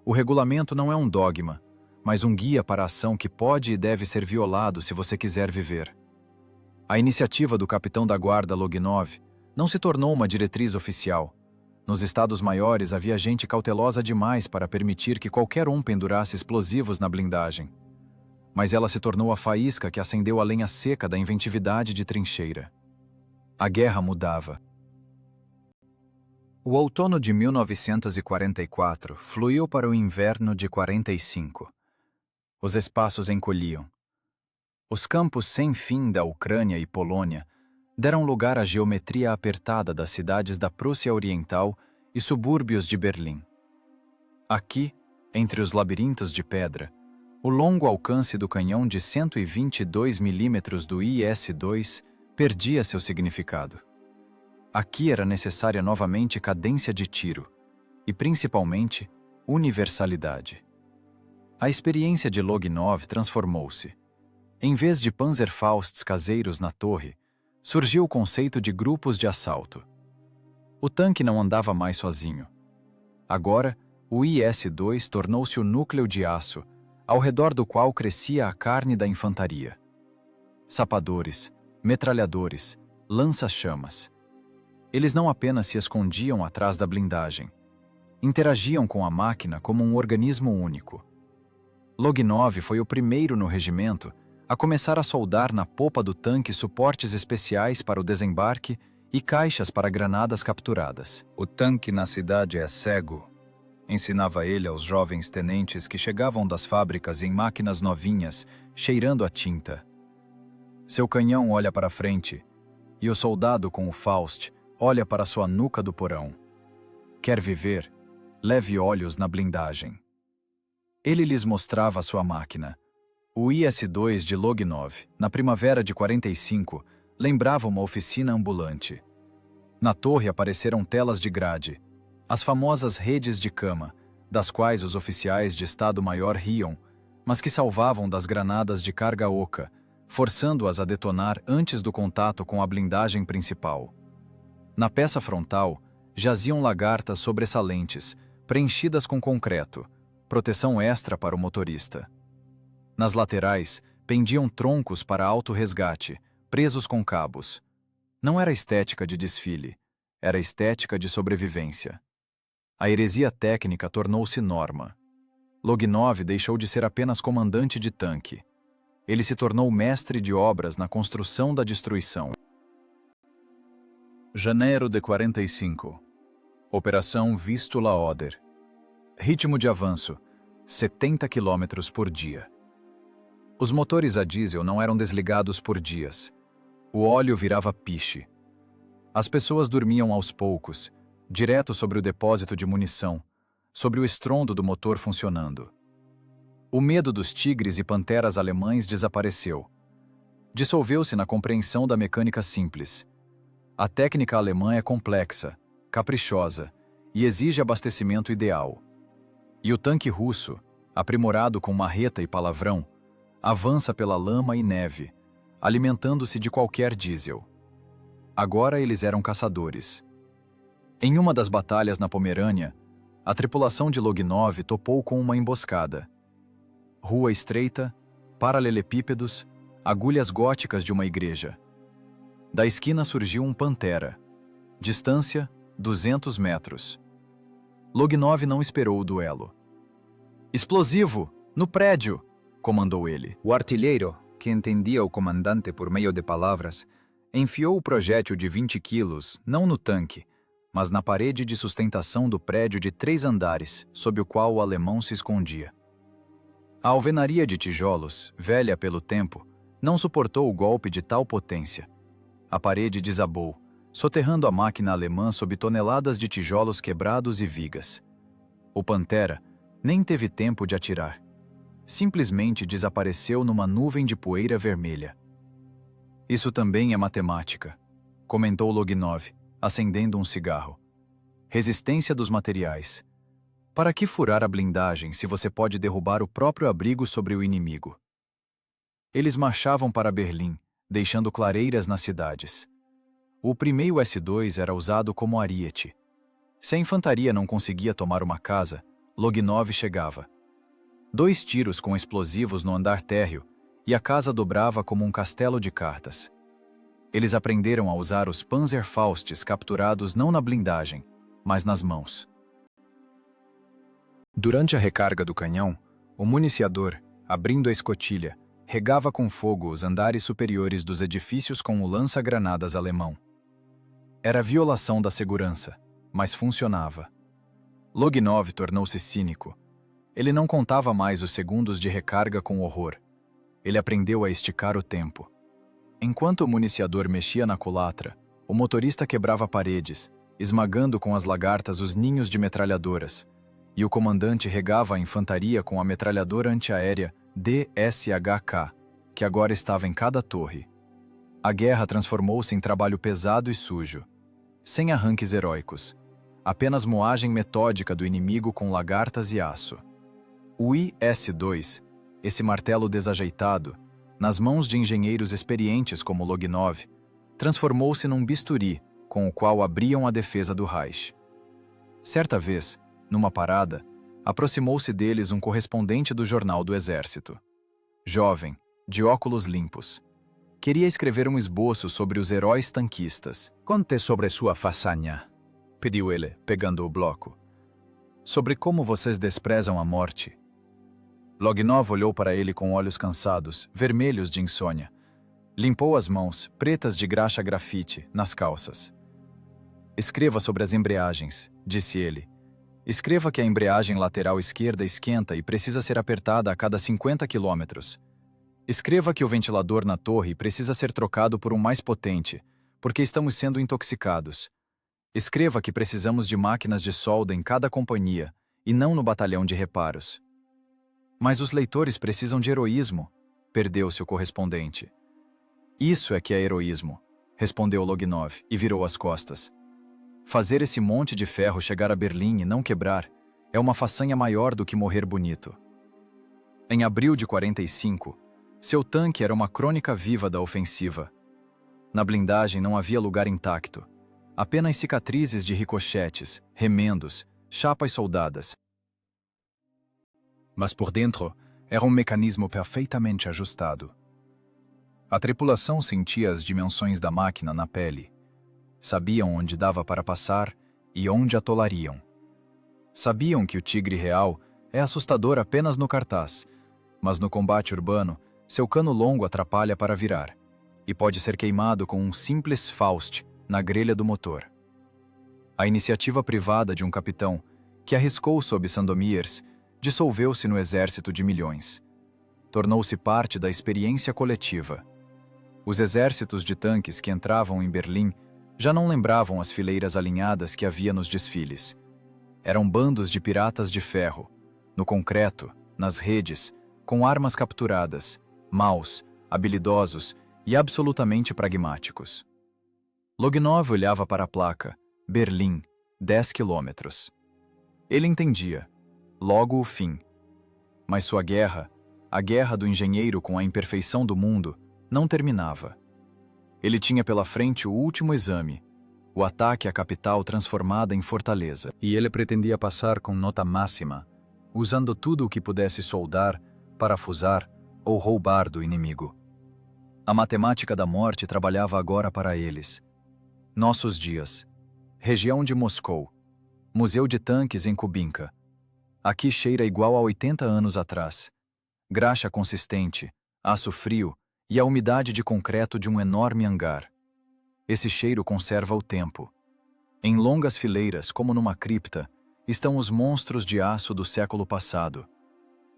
O regulamento não é um dogma, mas um guia para a ação que pode e deve ser violado se você quiser viver. A iniciativa do capitão da guarda Loginov não se tornou uma diretriz oficial. Nos estados maiores havia gente cautelosa demais para permitir que qualquer um pendurasse explosivos na blindagem. Mas ela se tornou a faísca que acendeu a lenha seca da inventividade de trincheira. A guerra mudava. O outono de 1944 fluiu para o inverno de 45. Os espaços encolhiam. Os campos sem fim da Ucrânia e Polônia deram lugar à geometria apertada das cidades da Prússia Oriental e subúrbios de Berlim. Aqui, entre os labirintos de pedra, o longo alcance do canhão de 122 mm do IS-2 perdia seu significado. Aqui era necessária novamente cadência de tiro e, principalmente, universalidade. A experiência de Loginov transformou-se. Em vez de Panzerfausts caseiros na torre, surgiu o conceito de grupos de assalto. O tanque não andava mais sozinho. Agora, o IS-2 tornou-se o núcleo de aço, ao redor do qual crescia a carne da infantaria. Sapadores, metralhadores, lança-chamas. Eles não apenas se escondiam atrás da blindagem. Interagiam com a máquina como um organismo único. Loginov foi o primeiro no regimento a começar a soldar na popa do tanque suportes especiais para o desembarque e caixas para granadas capturadas. O tanque na cidade é cego, ensinava ele aos jovens tenentes que chegavam das fábricas em máquinas novinhas, cheirando a tinta. Seu canhão olha para frente, e o soldado com o Faust olha para sua nuca do porão. Quer viver? Leve olhos na blindagem. Ele lhes mostrava sua máquina. O IS-2 de Loginov, na primavera de 45, lembrava uma oficina ambulante. Na torre apareceram telas de grade, as famosas redes de cama, das quais os oficiais de Estado-Maior riam, mas que salvavam das granadas de carga oca, forçando-as a detonar antes do contato com a blindagem principal. Na peça frontal, jaziam lagartas sobressalentes, preenchidas com concreto, proteção extra para o motorista. Nas laterais, pendiam troncos para auto-resgate, presos com cabos. Não era estética de desfile, era estética de sobrevivência. A heresia técnica tornou-se norma. Loginov deixou de ser apenas comandante de tanque. Ele se tornou mestre de obras na construção da destruição. Janeiro de 45. Operação Vistula Oder. Ritmo de avanço: 70 km por dia. Os motores a diesel não eram desligados por dias. O óleo virava piche. As pessoas dormiam aos poucos, direto sobre o depósito de munição, sobre o estrondo do motor funcionando. O medo dos tigres e panteras alemães desapareceu. Dissolveu-se na compreensão da mecânica simples. A técnica alemã é complexa, caprichosa e exige abastecimento ideal. E o tanque russo, aprimorado com marreta e palavrão, avança pela lama e neve, alimentando-se de qualquer diesel. Agora eles eram caçadores. Em uma das batalhas na Pomerânia, a tripulação de Loginov topou com uma emboscada. Rua estreita, paralelepípedos, agulhas góticas de uma igreja. Da esquina surgiu um pantera. Distância, 200 metros. Loginov não esperou o duelo. "Explosivo! No prédio!" comandou ele. O artilheiro, que entendia o comandante por meio de palavras, enfiou o projétil de 20 quilos, não no tanque, mas na parede de sustentação do prédio de 3 andares, sob o qual o alemão se escondia. A alvenaria de tijolos, velha pelo tempo, não suportou o golpe de tal potência. A parede desabou, soterrando a máquina alemã sob toneladas de tijolos quebrados e vigas. O Pantera nem teve tempo de atirar. Simplesmente desapareceu numa nuvem de poeira vermelha. "Isso também é matemática", comentou Loginov, acendendo um cigarro. Resistência dos materiais. Para que furar a blindagem se você pode derrubar o próprio abrigo sobre o inimigo? Eles marchavam para Berlim, deixando clareiras nas cidades. O primeiro S-2 era usado como ariete. Se a infantaria não conseguia tomar uma casa, Loginov chegava. 2 tiros com explosivos no andar térreo e a casa dobrava como um castelo de cartas. Eles aprenderam a usar os Panzerfausts capturados não na blindagem, mas nas mãos. Durante a recarga do canhão, o municiador, abrindo a escotilha, regava com fogo os andares superiores dos edifícios com o lança-granadas alemão. Era violação da segurança, mas funcionava. Loginov tornou-se cínico. Ele não contava mais os segundos de recarga com horror. Ele aprendeu a esticar o tempo. Enquanto o municiador mexia na culatra, o motorista quebrava paredes, esmagando com as lagartas os ninhos de metralhadoras, e o comandante regava a infantaria com a metralhadora antiaérea DSHK, que agora estava em cada torre. A guerra transformou-se em trabalho pesado e sujo, sem arranques heróicos, apenas moagem metódica do inimigo com lagartas e aço. O IS-2, esse martelo desajeitado, nas mãos de engenheiros experientes como Loginov, transformou-se num bisturi com o qual abriam a defesa do Reich. Certa vez, numa parada, aproximou-se deles um correspondente do jornal do Exército. Jovem, de óculos limpos. Queria escrever um esboço sobre os heróis tanquistas. "Conte sobre sua façanha", pediu ele, pegando o bloco. "Sobre como vocês desprezam a morte." Loginov olhou para ele com olhos cansados, vermelhos de insônia. Limpou as mãos, pretas de graxa grafite, nas calças. "Escreva sobre as embreagens", disse ele. "Escreva que a embreagem lateral esquerda esquenta e precisa ser apertada a cada 50 quilômetros. Escreva que o ventilador na torre precisa ser trocado por um mais potente, porque estamos sendo intoxicados. Escreva que precisamos de máquinas de solda em cada companhia, e não no batalhão de reparos." "Mas os leitores precisam de heroísmo", perdeu-se o correspondente. "Isso é que é heroísmo", respondeu Loginov e virou as costas. "Fazer esse monte de ferro chegar a Berlim e não quebrar é uma façanha maior do que morrer bonito." Em abril de 45, seu tanque era uma crônica viva da ofensiva. Na blindagem não havia lugar intacto, apenas cicatrizes de ricochetes, remendos, chapas soldadas. Mas por dentro era um mecanismo perfeitamente ajustado. A tripulação sentia as dimensões da máquina na pele. Sabiam onde dava para passar e onde atolariam. Sabiam que o tigre real é assustador apenas no cartaz, mas no combate urbano, seu cano longo atrapalha para virar, e pode ser queimado com um simples Faust na grelha do motor. A iniciativa privada de um capitão, que arriscou sob Sandomierz, dissolveu-se no exército de milhões. Tornou-se parte da experiência coletiva. Os exércitos de tanques que entravam em Berlim já não lembravam as fileiras alinhadas que havia nos desfiles. Eram bandos de piratas de ferro, no concreto, nas redes, com armas capturadas, maus, habilidosos e absolutamente pragmáticos. Loginov olhava para a placa, Berlim, 10 quilômetros. Ele entendia, logo o fim. Mas sua guerra, a guerra do engenheiro com a imperfeição do mundo, não terminava. Ele tinha pela frente o último exame, o ataque à capital transformada em fortaleza. E ele pretendia passar com nota máxima, usando tudo o que pudesse soldar, parafusar ou roubar do inimigo. A matemática da morte trabalhava agora para eles. Nossos dias. Região de Moscou. Museu de tanques em Kubinka. Aqui cheira igual a 80 anos atrás. Graxa consistente, aço frio e a umidade de concreto de um enorme hangar. Esse cheiro conserva o tempo. Em longas fileiras, como numa cripta, estão os monstros de aço do século passado.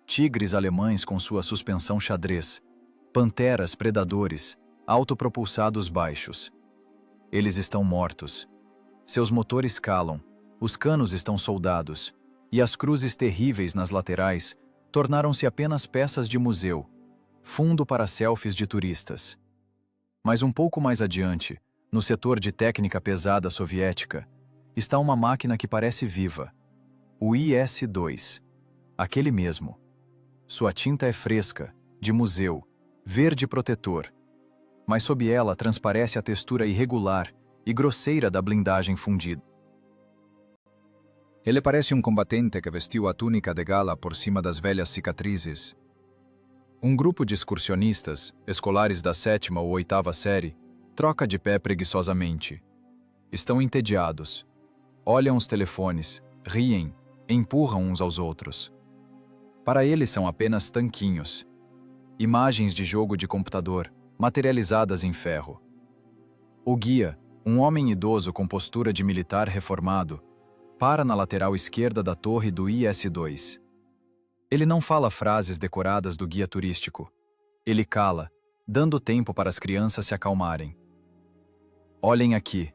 Tigres alemães com sua suspensão xadrez, panteras predadores, autopropulsados baixos. Eles estão mortos. Seus motores calam, os canos estão soldados, e as cruzes terríveis nas laterais tornaram-se apenas peças de museu, fundo para selfies de turistas. Mas um pouco mais adiante, no setor de técnica pesada soviética, está uma máquina que parece viva. O IS-2. Aquele mesmo. Sua tinta é fresca, de museu, verde protetor. Mas sob ela transparece a textura irregular e grosseira da blindagem fundida. Ele parece um combatente que vestiu a túnica de gala por cima das velhas cicatrizes. Um grupo de excursionistas, escolares da 7ª ou 8ª série, troca de pé preguiçosamente. Estão entediados. Olham os telefones, riem, empurram uns aos outros. Para eles são apenas tanquinhos. Imagens de jogo de computador, materializadas em ferro. O guia, um homem idoso com postura de militar reformado, para na lateral esquerda da torre do IS-2. Ele não fala frases decoradas do guia turístico. Ele cala, dando tempo para as crianças se acalmarem. Olhem aqui.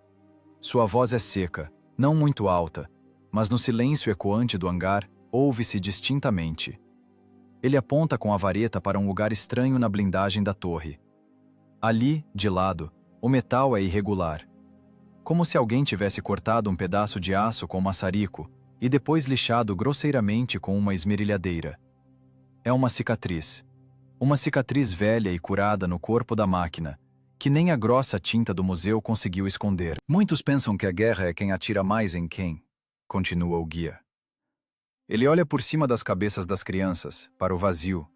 Sua voz é seca, não muito alta, mas no silêncio ecoante do hangar, ouve-se distintamente. Ele aponta com a vareta para um lugar estranho na blindagem da torre. Ali, de lado, o metal é irregular. Como se alguém tivesse cortado um pedaço de aço com maçarico e depois lixado grosseiramente com uma esmerilhadeira. É uma cicatriz. Uma cicatriz velha e curada no corpo da máquina, que nem a grossa tinta do museu conseguiu esconder. Muitos pensam que a guerra é quem atira mais em quem, continua o guia. Ele olha por cima das cabeças das crianças, para o vazio,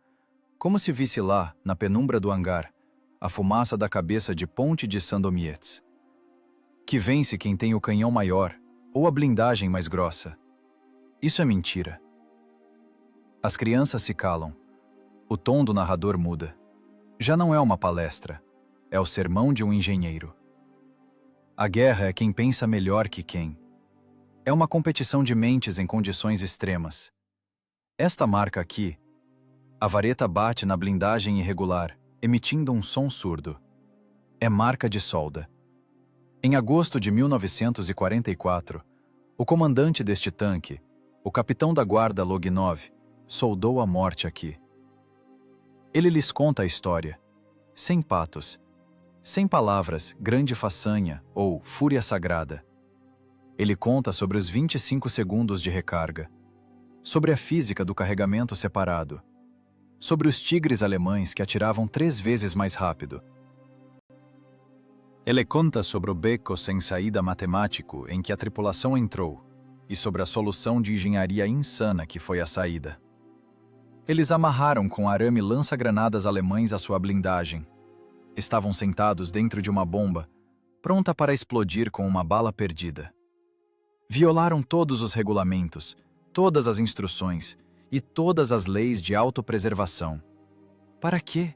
como se visse lá, na penumbra do hangar, a fumaça da cabeça de Ponte de Sandomierz. Que vence quem tem o canhão maior ou a blindagem mais grossa. Isso é mentira. As crianças se calam. O tom do narrador muda. Já não é uma palestra. É o sermão de um engenheiro. A guerra é quem pensa melhor que quem. É uma competição de mentes em condições extremas. Esta marca aqui, a vareta bate na blindagem irregular, emitindo um som surdo. É marca de solda. Em agosto de 1944, o comandante deste tanque, o capitão da guarda Loginov, soldou a morte aqui. Ele lhes conta a história, sem patos, sem palavras grande façanha ou fúria sagrada. Ele conta sobre os 25 segundos de recarga, sobre a física do carregamento separado, sobre os tigres alemães que atiravam 3 vezes mais rápido. Ele conta sobre o beco sem saída matemático em que a tripulação entrou e sobre a solução de engenharia insana que foi a saída. Eles amarraram com arame lança-granadas alemães a sua blindagem. Estavam sentados dentro de uma bomba, pronta para explodir com uma bala perdida. Violaram todos os regulamentos, todas as instruções e todas as leis de autopreservação. Para quê?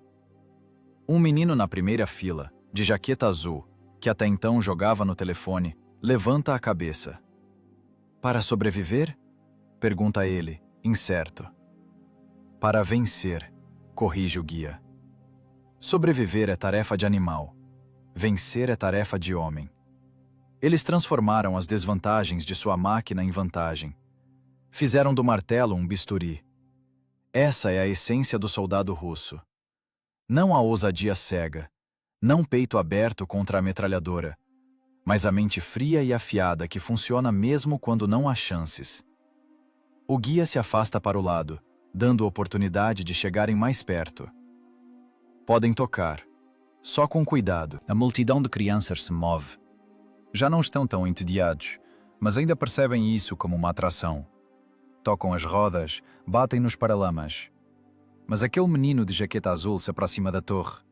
Um menino na primeira fila, de jaqueta azul, que até então jogava no telefone, levanta a cabeça. Para sobreviver? Pergunta ele, incerto. Para vencer, corrige o guia. Sobreviver é tarefa de animal. Vencer é tarefa de homem. Eles transformaram as desvantagens de sua máquina em vantagem. Fizeram do martelo um bisturi. Essa é a essência do soldado russo. Não a ousadia cega, não peito aberto contra a metralhadora, mas a mente fria e afiada que funciona mesmo quando não há chances. O guia se afasta para o lado, dando oportunidade de chegarem mais perto. Podem tocar, só com cuidado. A multidão de crianças se move. Já não estão tão entediados, mas ainda percebem isso como uma atração. Tocam as rodas, batem nos paralamas. Mas aquele menino de jaqueta azul se aproxima da torre.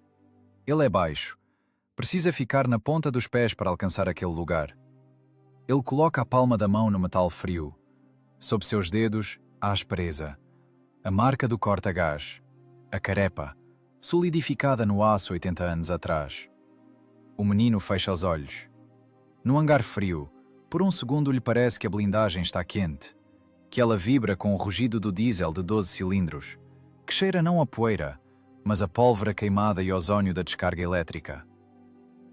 Ele é baixo. Precisa ficar na ponta dos pés para alcançar aquele lugar. Ele coloca a palma da mão no metal frio. Sob seus dedos, a aspereza. A marca do corta-gás. A carepa, solidificada no aço 80 anos atrás. O menino fecha os olhos. No hangar frio, por um segundo lhe parece que a blindagem está quente, que ela vibra com o rugido do diesel de 12 cilindros, que cheira não a poeira, mas a pólvora queimada e ozônio da descarga elétrica.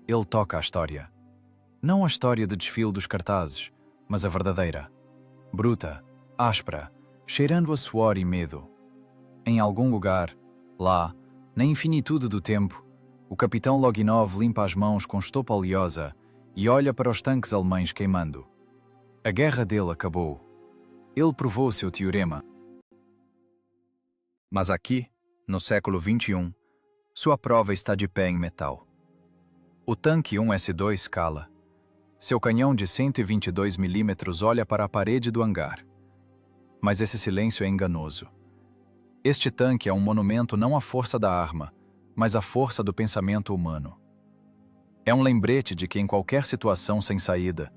Ele toca a história. Não a história de desfile dos cartazes, mas a verdadeira. Bruta, áspera, cheirando a suor e medo. Em algum lugar, lá, na infinitude do tempo, O capitão Loginov limpa as mãos com estopa oleosa e olha para os tanques alemães queimando. A guerra dele acabou. Ele provou seu teorema. Mas aqui, no século XXI, sua prova está de pé em metal. O tanque 1S2 cala. Seu canhão de 122 mm olha para a parede do hangar. Mas esse silêncio é enganoso. Este tanque é um monumento não à força da arma, mas à força do pensamento humano. É um lembrete de que em qualquer situação sem saída,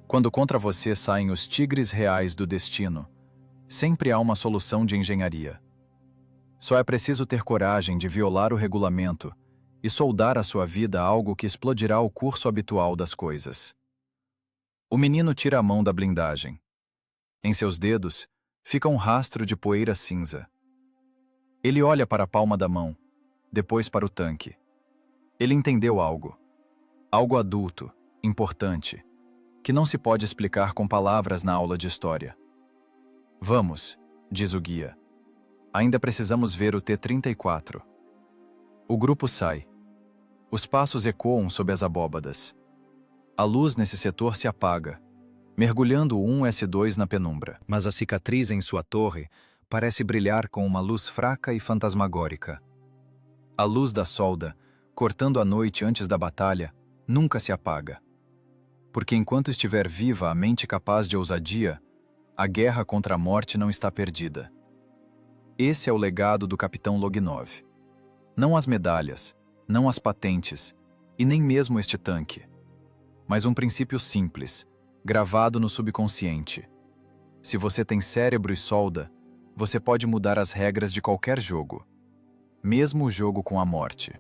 quando contra você saem os tigres reais do destino, sempre há uma solução de engenharia. Só é preciso ter coragem de violar o regulamento e soldar a sua vida a algo que explodirá o curso habitual das coisas. O menino tira a mão da blindagem. Em seus dedos fica um rastro de poeira cinza. Ele olha para a palma da mão, depois para o tanque. Ele entendeu algo. Algo adulto, importante, que não se pode explicar com palavras na aula de história. Vamos, diz o guia. Ainda precisamos ver o T-34. O grupo sai. Os passos ecoam sob as abóbadas. A luz nesse setor se apaga, mergulhando o 1S2 na penumbra. Mas a cicatriz em sua torre parece brilhar com uma luz fraca e fantasmagórica. A luz da solda, cortando a noite antes da batalha, nunca se apaga. Porque enquanto estiver viva a mente capaz de ousadia, a guerra contra a morte não está perdida. Esse é o legado do capitão Loginov. Não as medalhas, não as patentes, e nem mesmo este tanque. Mas um princípio simples, gravado no subconsciente. Se você tem cérebro e solda, você pode mudar as regras de qualquer jogo. Mesmo o jogo com a morte.